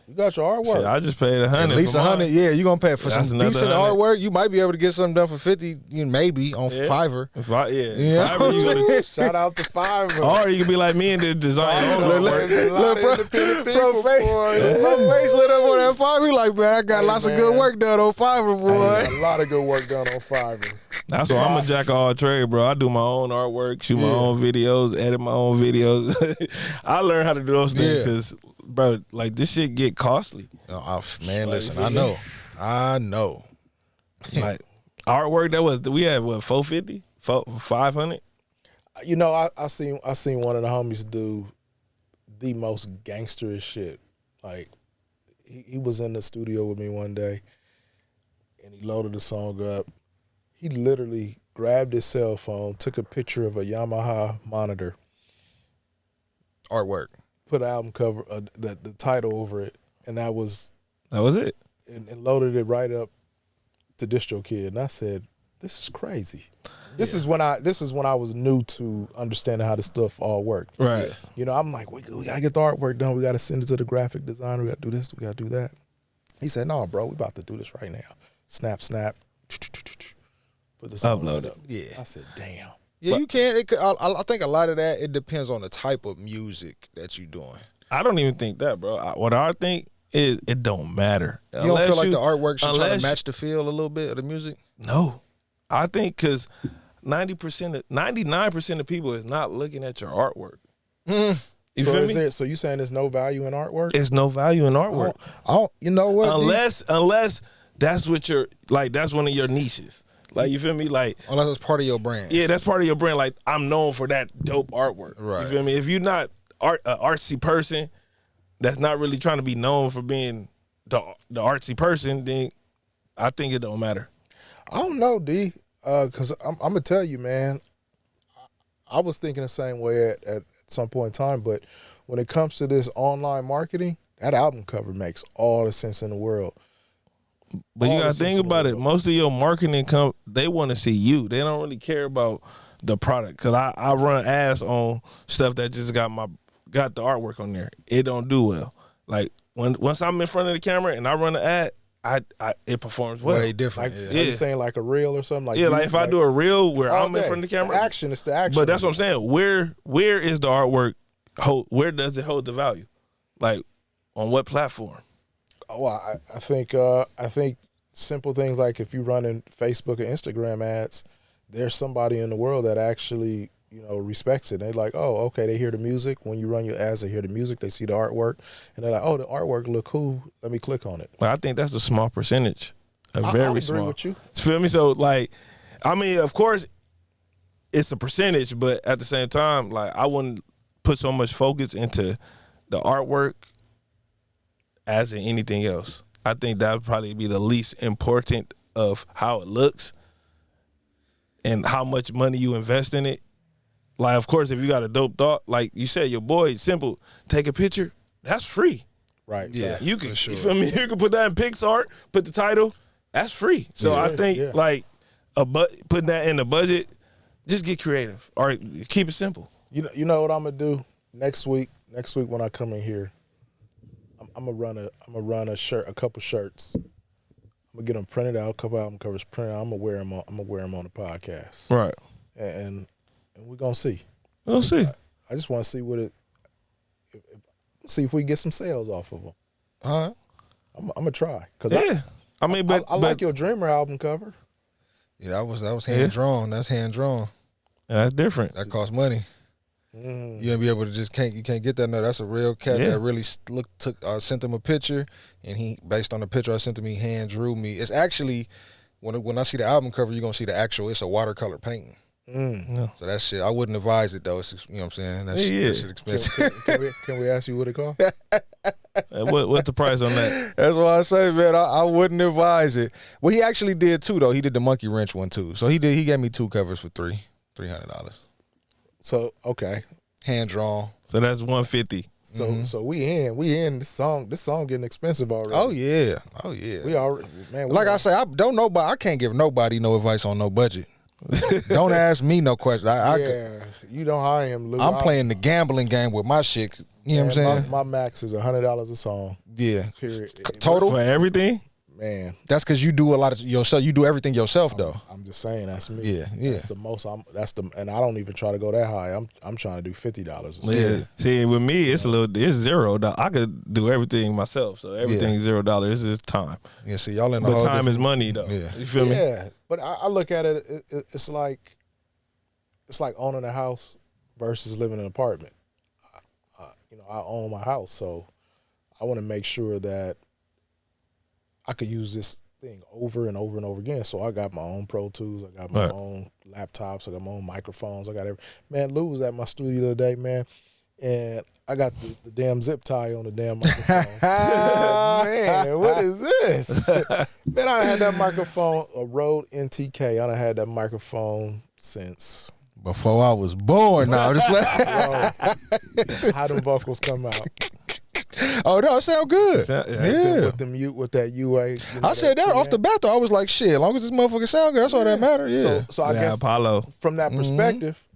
You got your artwork. Shit, I just paid $100. At least $100. Yeah, you gonna pay for some decent 100. artwork. You might be able to get something done for $50, maybe on Fiverr. Fiverr, you gotta shout out to Fiverr. Or you can be like me and design Pro face lit up on that Fiverr. He like, man, I got lots of good work done on Fiverr, boy. A lot of good work done on Fiverr. That's why I'm a jack of all trades, bro. I do my own artwork, shoot my own videos, edit my own videos. I learned how to do those things because, bro, like this shit get costly. Man, listen, I know. Like artwork we had what, 450, 500. I seen one of the homies do the most gangsterish shit. Like he was in the studio with me one day, and he loaded the song up. He literally grabbed his cell phone, took a picture of a Yamaha monitor, Artwork. put an album cover, the title over it, and that was it. and loaded it right up to DistroKid. And I said, "This is crazy." This is when I was new to understanding how this stuff all worked. Right. You know, I'm like, we gotta get the artwork done. We gotta send it to the graphic designer. We gotta do this. We gotta do that. He said, "No, bro, we about to do this right now." Snap. Put the song Upload right up. Yeah. I said, "Damn." Yeah, you can. I think a lot of that, it depends on the type of music that you're doing. I don't even think that, bro. What I think is it don't matter. You don't feel like the artwork should try to match the feel a little bit of the music? No. I think because 99% of people is not looking at your artwork. You feel me? So you saying there's no value in artwork? There's no value in artwork. You know what? Unless that's what that's one of your niches. Like, you feel me? Like, Unless it's part of your brand. yeah, that's part of your brand. Like, I'm known for that dope artwork. Right. You feel me? If you're not an artsy person that's not really trying to be known for being the artsy person, then I think it don't matter. I don't know, D. Because I'm gonna tell you, man. I was thinking the same way at some point in time, but when it comes to this online marketing, that album cover makes all the sense in the world. But you All gotta the sense think in the about it. world. Most of your marketing they want to see you. They don't really care about the product. Cause I run ads on stuff that just got the artwork on there. It don't do well. Like once I'm in front of the camera and I run an ad, it performs well. Way different. Like, yeah. are you saying like a reel or something? Like Like if I do a reel where all I'm in day. front of the camera, It's the action. But that's what I'm saying. Where is the artwork? Where does it hold the value? Like on what platform? Oh, I think simple things like if you run in Facebook or Instagram ads, there's somebody in the world that actually, you know, respects it. They're like, oh, okay, they hear the music. When you run your ads, they hear the music, they see the artwork, and they're like, oh, the artwork look cool. Let me click on it. Well, I think that's a small percentage. I Very agree small. with you. You feel me? So like, I mean, of course, it's a percentage, but at the same time, like I wouldn't put so much focus into the artwork as in anything else. I think that would probably be the least important of how it looks and how much money you invest in it. Like, of course, if you got a dope thought, like you said, your boy, simple, take a picture, that's free. Right. Yeah. You can, sure. you feel me? You can put that in PixArt, put the title, that's free. So Yeah. I think Yeah. like putting that in the budget, just get creative or keep it simple. You know what I'm gonna do next week? Next week when I come in here, I'm gonna run a couple shirts. I'm gonna get them printed out, a couple album covers printed out. I'm gonna wear them on the podcast, Right. and we're gonna see. We'll see. I just want to see see if we can get some sales off of them. All right. I'm gonna try because Yeah. I mean, but I like your Dreamer album cover. Yeah, that was hand drawn. That's hand drawn. that's different. That costs money. Mm. You ain't be able to you can't get that. No, that's a real cat Yeah. that really sent him a picture, and he, based on the picture I sent him, he hand drew me. It's actually, when I see the album cover, you're gonna see it's a watercolor painting. Yeah. So that shit, I wouldn't advise it though. It's, you know what I'm saying? That shit expensive. Can we ask you what it cost? What's the price on that? That's why I say, man, I wouldn't advise it. Well, he actually did too though. He did the monkey wrench one too. So he gave me 2 covers for $300. So okay, Hand drawn. So that's $150. so we in this song getting expensive already. Oh yeah. Oh yeah. we already, man. Like I say, I can't give nobody no advice on no budget. Don't ask me no question. You know how I am, Lou. I'm playing the gambling game with my shit. You know what I'm saying? My max is $100 a song. Yeah. Period. Total? For everything? Man, That's because you do a lot of yourself. You do everything yourself though. I'm just saying that's me. Yeah, yeah. That's the most. And I don't even try to go that high. I'm trying to do $50 a song. Yeah. See, with me, it's it's $0. I could do everything myself. So everything's $0. It's just time. Yeah. See, y'all in the But whole time different- is money, though. Yeah. You feel me? Yeah, but I look at it. It's like owning a house versus living in an apartment. I own my house, so I want to make sure that I could use this thing over and over and over again. So I got my own Pro Tools, I got my Right. own laptops, I got my own microphones, I got every. Man, Lou was at my studio the other day, man. and I got the damn zip tie on the damn microphone. Man, what is this? Man, I had that microphone, a Rode NTK. I done had that microphone since before I was born. Now, just like how them vocals come out. Oh no, it sound good. Yeah. With the mute, with that UA. You know, I said that off the bat though. I was like, shit, as long as this motherfucker sound good, that's all that matter. Yeah. So I guess Apollo. From that perspective,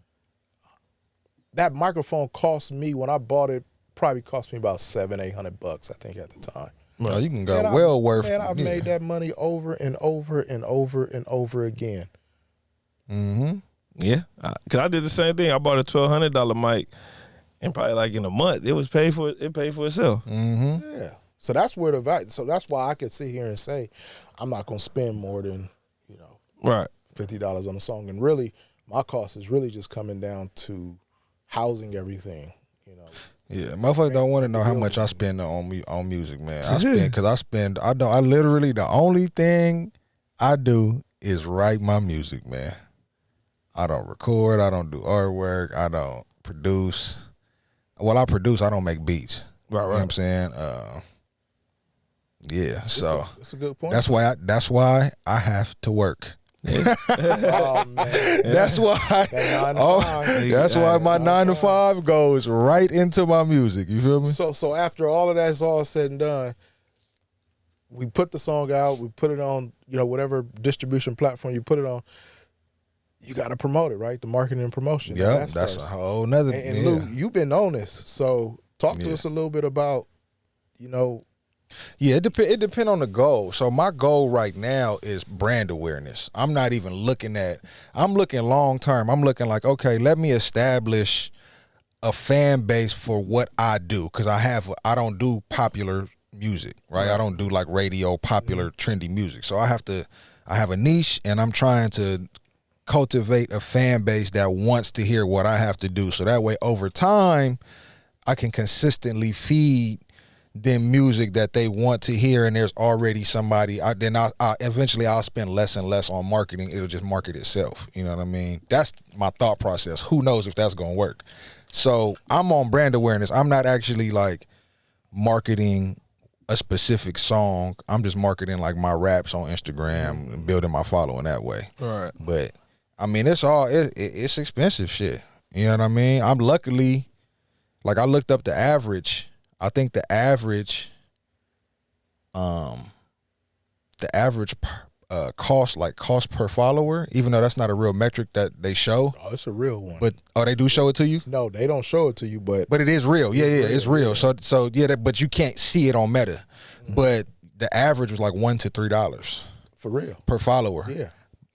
that microphone cost me when I bought it. Probably cost me about $700-800, I think, at the time. Well, you can go well worth. Man, I've made that money over and over and over and over again. Mm-hmm. Yeah, because I did the same thing. I bought a $1,200 mic, and probably like in a month, it paid for itself. Mm-hmm. Yeah. So that's where the value. So that's why I could sit here and say, I'm not gonna spend more than $50 on a song. And really, my cost is really just coming down to housing everything. Yeah, motherfuckers don't want to know how much I spend on music, man. I literally, the only thing I do is write my music, man. I don't record, I don't do artwork, I don't produce. Well, I produce, I don't make beats. Right. You know what I'm saying? Yeah, so that's a good point. That's why I have to work. Oh man, that's why. That's why my 9 to 5 goes right into my music. You feel me? So after all of that's all said and done, we put the song out. We put it on, whatever distribution platform you put it on. You got to promote it, right? The marketing and promotion. Yeah, that's a whole nother. And Lou, you've been on this, so talk to us a little bit about, Yeah, it depends on the goal. So my goal right now is brand awareness. I'm not even looking I'm looking long term. I'm looking like, okay, let me establish a fan base for what I do. Because I don't do popular music, right? I don't do like radio, popular, trendy music. So I have a niche, and I'm trying to cultivate a fan base that wants to hear what I have to do. So that way, over time, I can consistently feed them music that they want to hear, and there's already somebody. Eventually I'll spend less and less on marketing. It'll just market itself. You know what I mean? That's my thought process. Who knows if that's gonna work? So I'm on brand awareness. I'm not actually like marketing a specific song. I'm just marketing like my raps on Instagram and building my following that way. All right. But I mean, it's expensive shit. You know what I mean? I'm luckily, like, I looked up the average. I think the average cost per follower, even though that's not a real metric that they show. Oh, it's a real one. But they do show it to you? No, they don't show it to you, but it is real. Yeah, it's real. Yeah. But you can't see it on Meta. Mm-hmm. But the average was like $1 to $3 for real per follower. Yeah.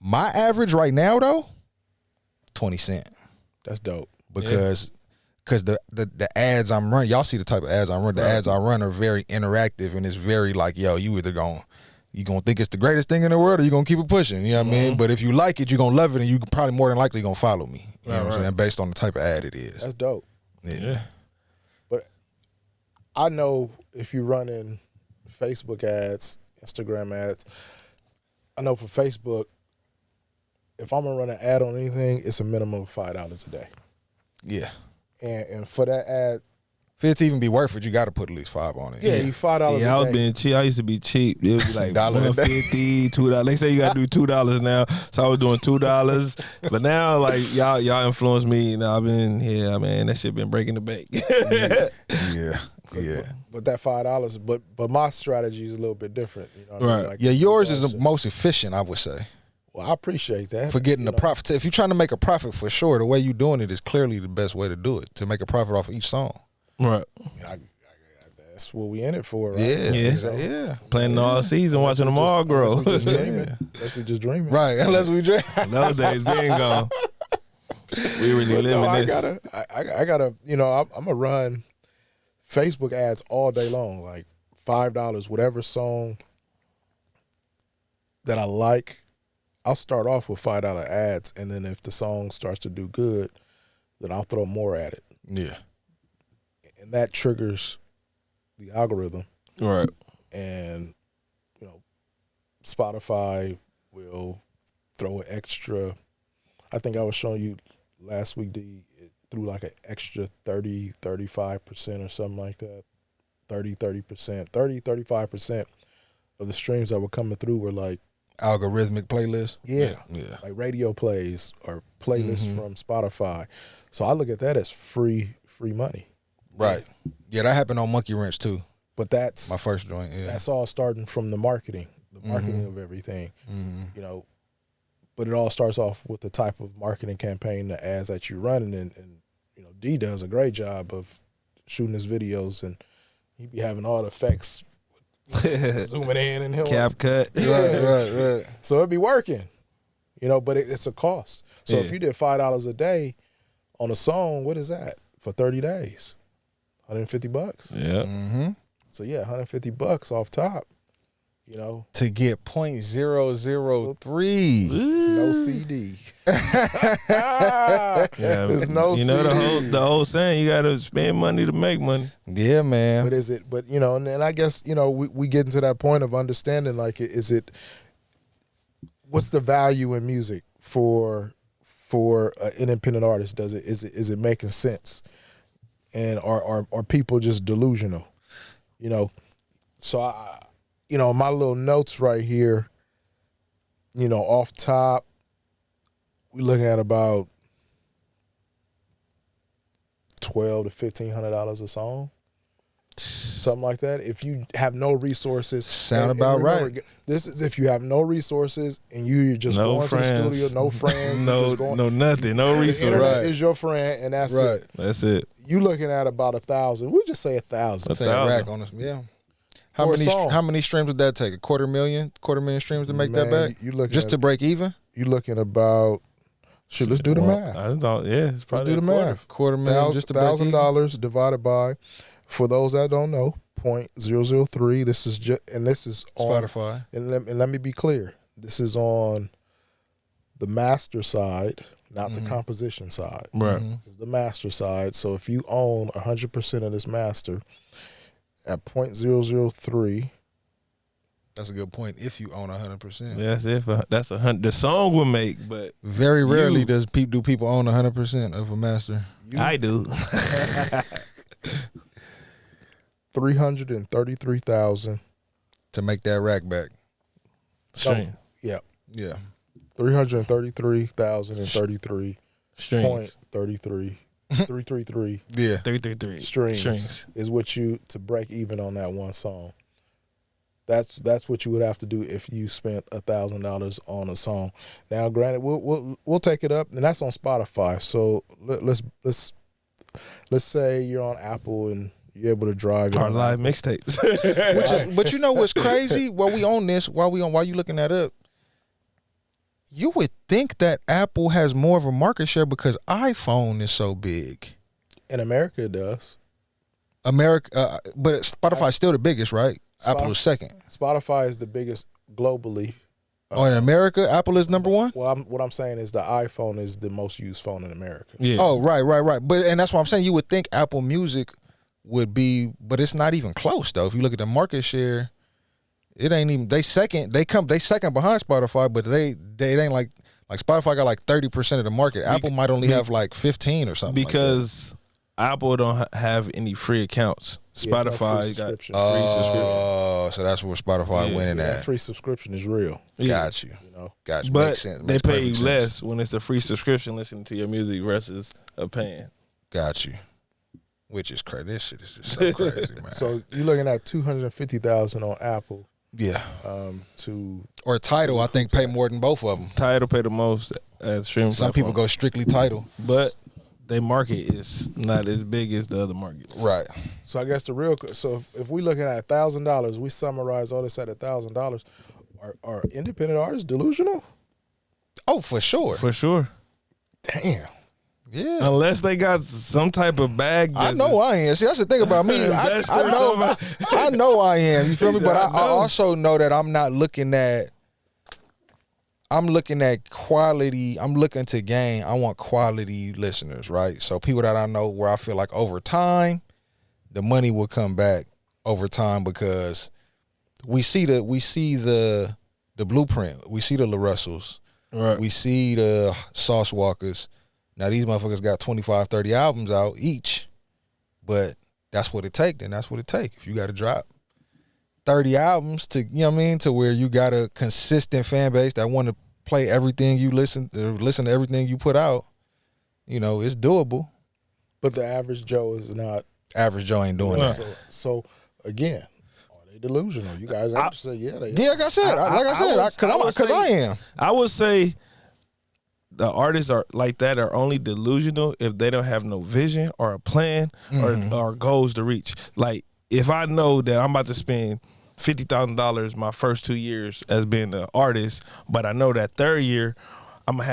My average right now though, 20 cents. That's dope. Because the ads I'm running, y'all see the type of ads I run. The ads I run are very interactive, and it's very like, yo, you either gonna think it's the greatest thing in the world, or you gonna keep it pushing. You know what I mean? But if you like it, you're gonna love it, and you probably more than likely gonna follow me. You know what I'm saying? Based on the type of ad it is. That's dope. Yeah. But I know if you're running Facebook ads, Instagram ads, I know for Facebook, if I'm gonna run an ad on anything, it's a minimum of $5 a day. Yeah. And for that ad, for it to even be worth it, you got to put at least $5 on it. Yeah, you $5 a day. Yeah, I was being cheap. I used to be cheap. It would be like $1.50, $2. They say you got to do $2 now, so I was doing $2. But now, like y'all influence me. I've been man. That shit been breaking the bank. Yeah. But that $5, but my strategy is a little bit different. You know what I mean? Like, yours is the most efficient, I would say. Well, I appreciate that. For getting the profit. If you're trying to make a profit, for sure, the way you're doing it is clearly the best way to do it, to make a profit off of each song. Right. That's what we in it for, right? Yeah. Planning all season, watching them all grow. Unless we just dreaming. Right, unless we dream. Those days being gone. We really living this. I gotta, I'm gonna run Facebook ads all day long, like $5, whatever song that I like. I'll start off with $5 ads, and then if the song starts to do good, then I'll throw more at it. Yeah. And that triggers the algorithm. Right. And, Spotify will throw an extra. I think I was showing you last week, through like an extra 35% or something like that. 30%, 35% of the streams that were coming through were like Algorithmic playlist. yeah, Yeah. like radio plays or playlists from Spotify. So I look at that as free money. Right. Yeah, that happened on Monkey Wrench too. But that's My first joint. Yeah. that's all starting from the marketing of everything, you know. But it all starts off with the type of marketing campaign, the ads that you're running, and you know, D does a great job of shooting his videos, and he be having all the effects, zooming in and Cap cut. Right. so it'd be working, you know. But it's a cost. So if you did $5 a day on a song, what is that for 30 days? $150. Yeah. So yeah, $150 off top. You know, To get .003. it's no CD. Yeah, There's no you know CD. the whole saying, you gotta spend money to make money. Yeah, man. But you know, and I guess, you know, we get into that point of understanding, like, what's the value in music for an independent artist? Is it making sense? And are people just delusional? You know, so you know, my little notes right here, you know, off top, we're looking at about $1,200 to $1,500 a song, something like that. If you have no resources, Sound and about remember, right. This is if you have no resources and you're just No going friends. to the studio, no friends, No, nothing, no The resource. internet Right. is your friend, and that's Right. it. That's it. You looking at about 1,000. We just say 1,000. Take a 1,000. rack on us. Yeah. How For a many song. how many streams would that take? A quarter million streams to make that Man, back? you looking Just at, to break even? you looking about. Shoot, let's do the math. I thought, yeah, it's Let's probably do the a quarter. math. Quarter million just to break even? $1,000 divided by, for those that don't know, .003. This is just, and this is on Spotify. And let me be clear. This is on the master side, not the composition side. Right. This is the master side. So if you own 100% of this master at .003, That's a good point. If you own 100%. That's it. That's 100. The song will make, but Very rarely You- do people own 100% of a master. I do. 333,000. To make that rack back. Stream. Yeah, Yeah. 333,033 Streams. point 333 Yeah. 333 streams is what you to break even on that one song. That's what you would have to do if you spent $1,000 on a song. Now, granted, we'll take it up, and that's on Spotify. So let's say you're on Apple and you're able to drive it Our on live Apple. mixtapes. But you know what's crazy? While you looking that up, you would think that Apple has more of a market share because iPhone is so big. In America, it does. America, but Spotify's still the biggest, right? Apple is second. Spotify is the biggest globally. Oh, in America, Apple is number one? What I'm saying is the iPhone is the most used phone in America. Yeah. Oh, right. But and that's what I'm saying. You would think Apple Music would be, but it's not even close though. If you look at the market share, it ain't even. They second behind Spotify, but they ain't like Spotify got like 30% of the market. Apple might only have like 15 or something. because Apple don't have any free accounts. Yeah, it's no free Spotify got subscription. free subscription. Oh, so that's where Spotify Yeah, winning That at. free subscription is real. Got you. You know, Got you. But Makes sense. they Makes pay you perfect less sense. when it's a free subscription listening to your music versus a paying. Got you. Which is crazy. This shit is just so crazy, man. so you're looking at 250,000 on Apple. yeah. To Tidal, I think, pay more than both of them. Tidal pay the most as streaming Some people platform. go strictly Tidal. But their market is not as big as the other markets. Right. so I guess if we're looking at $1,000, we summarize all this at $1,000. Are independent artists delusional? Oh, for sure. For sure. Damn. Yeah. Unless they got some type of bag. I know I am. See, that's the thing about me. I know I am. You feel me? But I also know that I'm looking at quality. I'm looking to gain. I want quality listeners, right? So people that I know where I feel like over time, the money will come back over time because we see the blueprint. We see the La Russells. Right. We see the Sauce Walkers. Now these motherfuckers got 25, 30 albums out each, but that's what it take. Then that's what it take. If you got to drop 30 albums to, you know what I mean, to where you got a consistent fan base that want to play everything you listen to everything you put out, you know, it's doable. But the average Joe is not. Average Joe ain't doing that. So again, are they delusional? You guys have to say, yeah, they are. Yeah, like I said, because I am. I would say the artists are like that are only delusional if they don't have no vision or a plan or goals to reach. Like, if I know that I'm about to spend $50,000 my first 2 years as being an artist, but I know that third year I'm gonna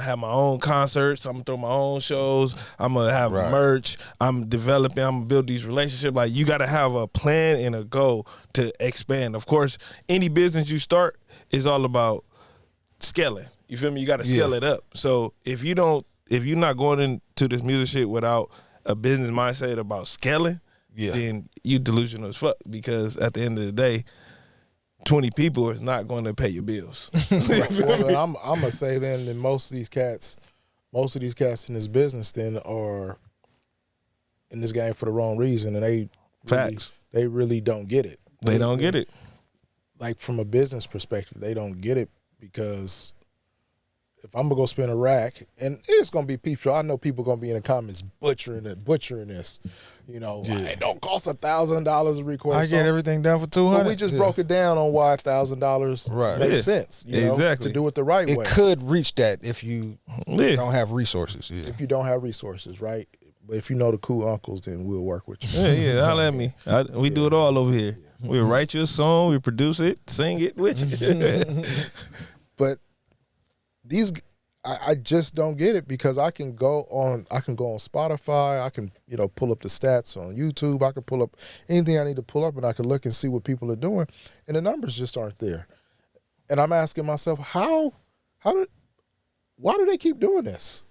have my own concerts, I'm gonna throw my own shows, I'm gonna have merch, I'm developing, I'm gonna build these relationships. Like, you gotta have a plan and a goal to expand. Of course, any business you start is all about scaling. You feel me? You gotta scale it up. So if you're not going into this music shit without a business mindset about scaling, then you delusional as fuck, because at the end of the day, 20 people is not going to pay your bills. Well, I'm gonna say then that most of these cats in this business then are in this game for the wrong reason, and they really don't get it. They don't get it. Like, from a business perspective, they don't get it, because if I'm gonna go spend a rack, and it's gonna be people, I know people gonna be in the comments butchering this. You know, it don't cost $1,000 to record. I get everything done for $200. But we just broke it down on why $1,000 makes sense. You know, to do it the right way. It could reach that if you don't have resources. Yeah. If you don't have resources, right? But if you know the Kool Uncles, then we'll work with you. Holla at me. We do it all over here. We write you a song, we produce it, sing it with you. But I just don't get it, because I can go on Spotify, I can, you know, pull up the stats on YouTube, I can pull up anything I need to pull up, and I can look and see what people are doing, and the numbers just aren't there. And I'm asking myself, why do they keep doing this?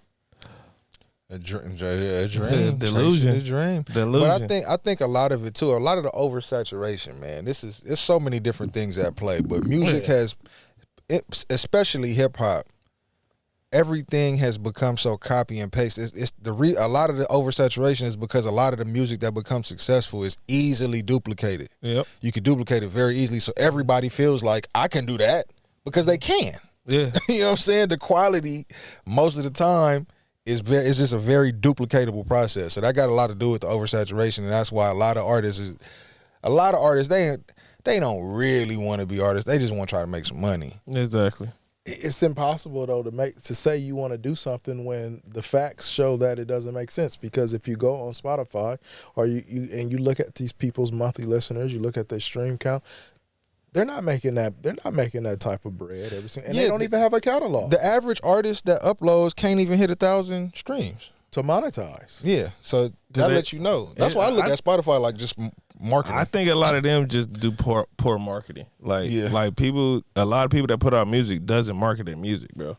A dream. Delusion. A dream. Delusion. But I think a lot of it too, a lot of the oversaturation, man. It's so many different things at play, but music has, especially hip hop, everything has become so copy and paste. A lot of the oversaturation is because a lot of the music that becomes successful is easily duplicated. Yep. You can duplicate it very easily, so everybody feels like I can do that because they can. Yeah. You know what I'm saying? The quality most of the time is just a very duplicatable process. So that got a lot to do with the oversaturation, and that's why a lot of artists they don't really want to be artists. They just want to try to make some money. Exactly. It's impossible though to say you want to do something when the facts show that it doesn't make sense. Because if you go on Spotify or you look at these people's monthly listeners, you look at their stream count, they're not making that type of bread every single, and they don't even have a catalog. The average artist that uploads can't even hit 1,000 streams to monetize. Yeah, so that lets you know. That's why I look at Spotify like just marketing. I think a lot of them just do poor marketing. Like a lot of people that put out music doesn't market their music, bro.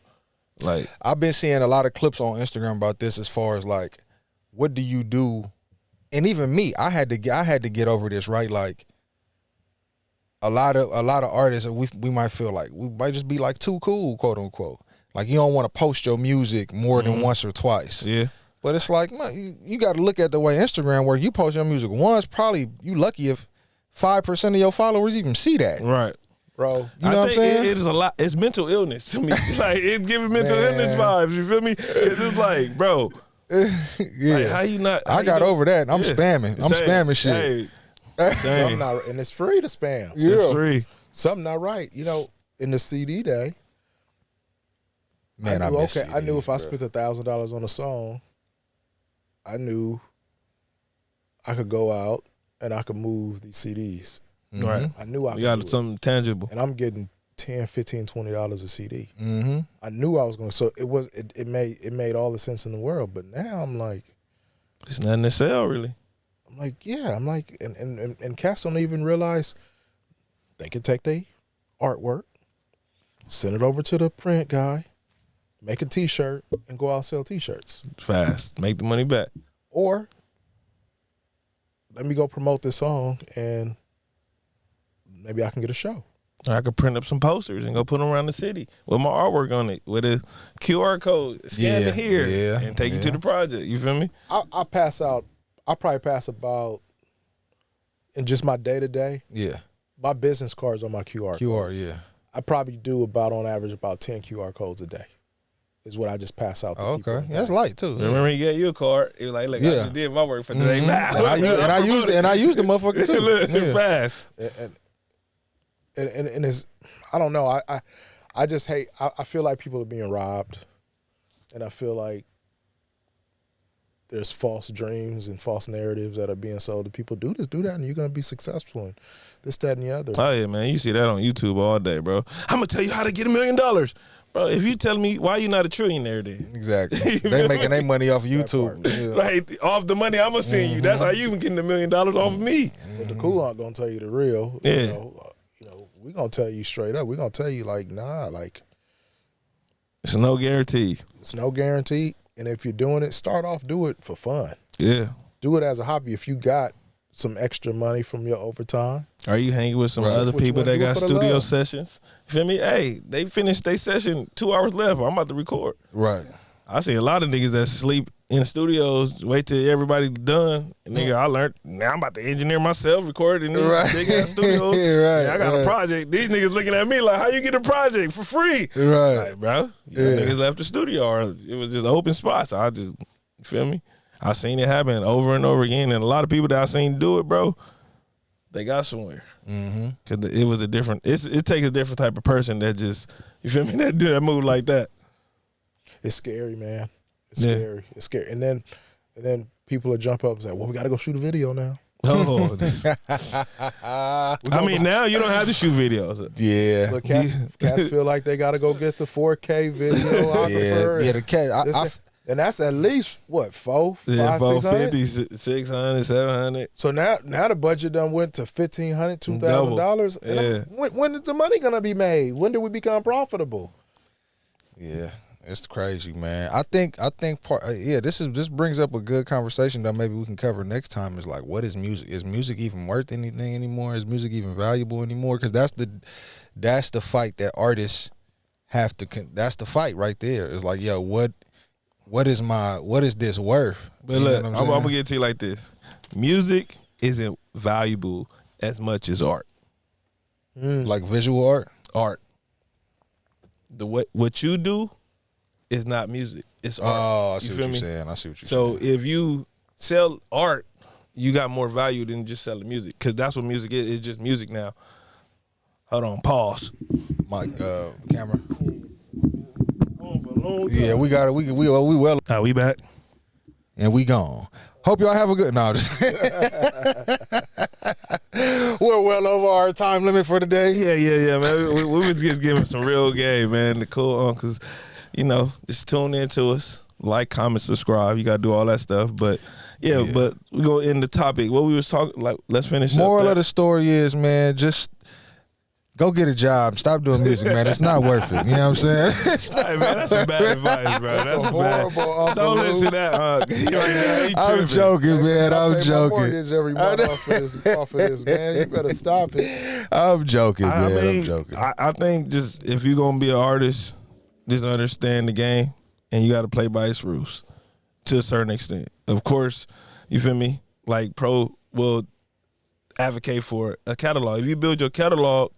Like, I've been seeing a lot of clips on Instagram about this, as far as like, what do you do? And even me, I had to get over this, right? Like, a lot of artists, we might feel like we might just be like too cool, quote unquote. Like, you don't want to post your music more than once or twice. Yeah. But it's like, man, you got to look at the way Instagram works. You post your music once, probably you lucky if 5% of your followers even see that. Right. Bro, you know what I'm saying? It is a lot. It's mental illness to me. Like, it's giving mental illness vibes. You feel me? Because it's like, bro, like, how you not? I got over that. I'm spamming. I'm spamming shit. Something not, and it's free to spam. Yeah. It's free. Something not right. You know, in the CD day, man, I knew, CDs, I knew if I bro. spent $1,000 on a song, I knew I could go out and I could move these CDs. Right. I knew I could got do something tangible. And I'm getting $10, $15, $20 a CD. Mm-hmm. I knew I was going to. So it made all the sense in the world. But now I'm like, There's nothing to sell, really. I'm like, and cats don't even realize they can take their artwork, send it over to the print guy, make a T-shirt, and go out and sell T-shirts. Fast. Make the money back. Or let me go promote this song, and maybe I can get a show. Or I could print up some posters and go put them around the city with my artwork on it with a QR code. Scan it here and take you to the project. You feel me? I pass out. I probably pass about in just my day to day. Yeah. My business cards on my QR codes. Yeah. I probably do about on average about 10 QR codes a day. Is what I just pass out to people. Okay, that's light too. Remember he gave you a card? It was like, look, I just did my work for today. Nah, and I used the motherfucker too. Look, fast. And it's, I don't know. I just hate. I feel like people are being robbed, and I feel like there's false dreams and false narratives that are being sold to people. Do this, do that, and you're gonna be successful. And this, that, and the other. Oh yeah, man. You see that on YouTube all day, bro. I'm gonna tell you how to get $1 million. Bro, if you tell me why you not a trillionaire then? Exactly. They making their money off of YouTube. Right, off the money I'm gonna send you. That's how you getting $1 million off of me. But the Kool Uncle gonna tell you the real. Yeah. You know, we gonna tell you straight up. We gonna tell you like, nah, like it's no guarantee. It's no guarantee. And if you're doing it, do it for fun. Yeah. Do it as a hobby. If you got some extra money from your overtime. Are you hanging with some other people that got studio sessions? You feel me? Hey, they finished their session 2 hours left. I'm about to record. Right. I see a lot of niggas that sleep in studios, wait till everybody done. And nigga, I learned, now I'm about to engineer myself, record in these big ass studios. Right. I got a project. These niggas looking at me like, how you get a project for free? Right. Like, bro, niggas left the studio or it was just open spots. I just, you feel me? I seen it happen over and over again. And a lot of people that I seen do it, bro, they got somewhere. Mm-hmm. Cause it was a different, it takes a different type of person that just, you feel me, that do that move like that. It's scary, man. It's scary. It's scary. And then people will jump up and say, well, we got to go shoot a video now. Oh, I mean, now you don't have to shoot videos. Yeah. Look, cats feel like they got to go get the 4K videographer. Yeah, the cat. And that's at least, what, $400, Yeah, $500, $450, $600, $700. So now the budget done went to $1,500, $2,000. Yeah. When is the money going to be made? When do we become profitable? Yeah. It's crazy, man. I think part this brings up a good conversation that maybe we can cover next time. Is like, what is music? Is music even worth anything anymore? Is music even valuable anymore? Because that's the fight that artists have to. That's the fight right there. It's like, yo, what is this worth? But look, I'm gonna get to you like this: music isn't valuable as much as art. Like visual art. Art. What you do is not music. It's art. Oh, I see you what feel you're me? saying. I see what you're saying. So if you sell art, you got more value than just selling music, because that's what music is. It's just music now. Hold on, pause. Mike, camera. Yeah, we got it. We well. We back. And we gone. Hope y'all have a good. No, just we're well over our time limit for the day. Yeah, man. We was just giving some real game, man. The Kool Uncles, just tune in to us, like, comment, subscribe. You gotta do all that stuff. But but we go in the topic. What we was talking, like, let's finish. Moral of the story is, man, just go get a job. Stop doing music, man. It's not worth it. You know what I'm saying? Hey, man, that's some bad advice, bro. That's horrible. Don't listen to that. I'm joking, man. I'm joking. My mortgage every month off of this, man. You better stop it. I'm joking, man. I'm joking. I think just if you're gonna be an artist, just understand the game, and you got to play by its rules to a certain extent. Of course, you feel me? Like, pro will advocate for a catalog. If you build your catalog,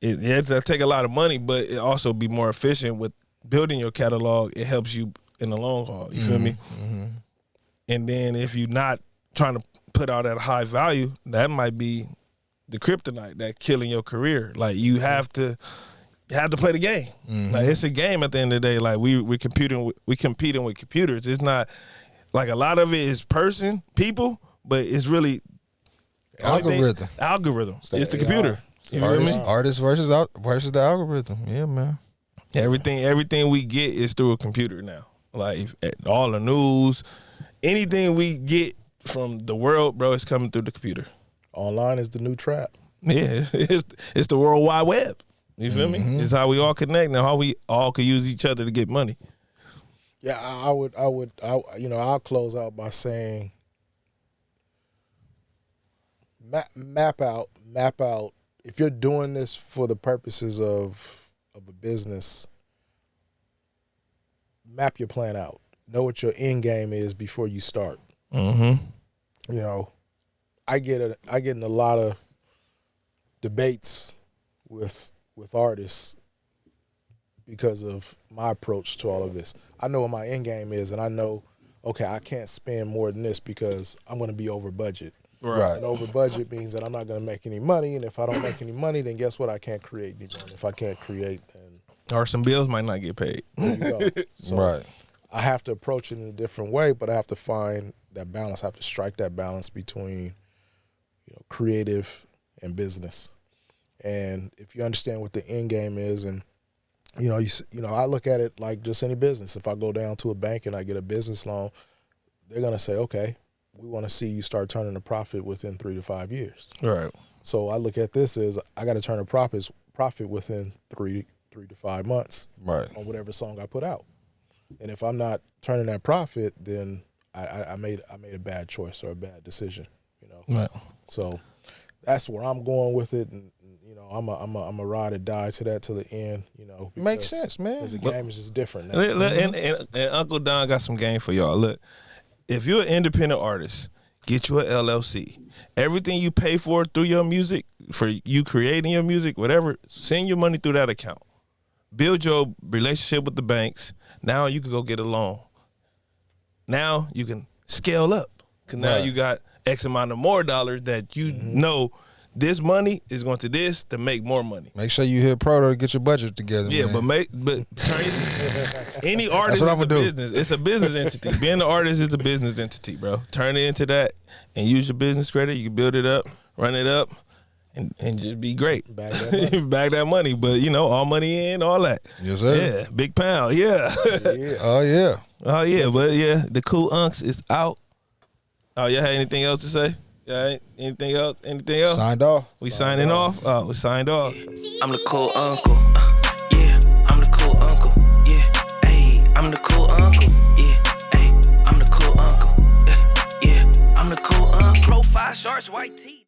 it'll take a lot of money, but it also be more efficient with building your catalog. It helps you in the long haul. You feel me? Mm-hmm. And then if you're not trying to put out at a high value, that might be the kryptonite that killing your career. Like, you have to play the game. Mm-hmm. Like, it's a game at the end of the day. Like, we're competing with computers. It's not like a lot of it is people, but it's really algorithm. It's the computer. You know what I mean? Artists versus the algorithm. Yeah, man. Everything we get is through a computer now. Like, all the news, anything we get from the world, bro, is coming through the computer. Online is the new trap. Yeah, it's the World Wide Web. You feel me? It's how we all connect and how we all can use each other to get money. Yeah, I'll close out by saying map out if you're doing this for the purposes of a business, map your plan out. Know what your end game is before you start. Mm-hmm. You know, I get in a lot of debates with artists because of my approach to all of this. I know what my end game is, and I know, okay, I can't spend more than this because I'm going to be over budget. Right. And over budget means that I'm not going to make any money, and if I don't make any money, then guess what? I can't create any money. If I can't create, then or some bills might not get paid. there you go. So Right. I have to approach it in a different way, but I have to find that balance. I have to strike that balance between, creative and business. And if you understand what the end game is, and I look at it like just any business. If I go down to a bank and I get a business loan, they're gonna say, okay, we want to see you start turning a profit within 3 to 5 years. Right. So I look at this as I got to turn a profit within 3 to 5 months. Right. On whatever song I put out. And if I'm not turning that profit, then I made a bad choice or a bad decision. Right. So that's where I'm going with it, and I'm a ride or die to that to the end. Makes sense, man. Because the game is just different now. And Uncle Don got some game for y'all. Look, if you're an independent artist, get you an LLC. Everything you pay for through your music, for you creating your music, whatever, send your money through that account. Build your relationship with the banks. Now you can go get a loan. Now you can scale up. Because now you got X amount of more dollars that you know this money is going to this to make more money. Make sure you hit Proto to get your budget together. Yeah, man. but any artist is a business. It's a business entity. Being an artist is a business entity, bro. Turn it into that and use your business credit. You can build it up, run it up, and just be great. Bag that money. Bag that money. But all money in, all that. Yes, sir. Yeah, big pound. Yeah. Yeah. Oh yeah. Oh yeah, but yeah, the Kool Unks is out. Oh, y'all had anything else to say? Yeah, anything else? Anything else? Signed off. We signing off? Oh, we signed off. I'm the Kool Uncle. Yeah, I'm the Kool Uncle. Yeah, ayy, I'm the Kool Uncle. Yeah, ayy, I'm the Kool Uncle. Yeah, I'm the Kool Uncle. Profile shorts, white tee.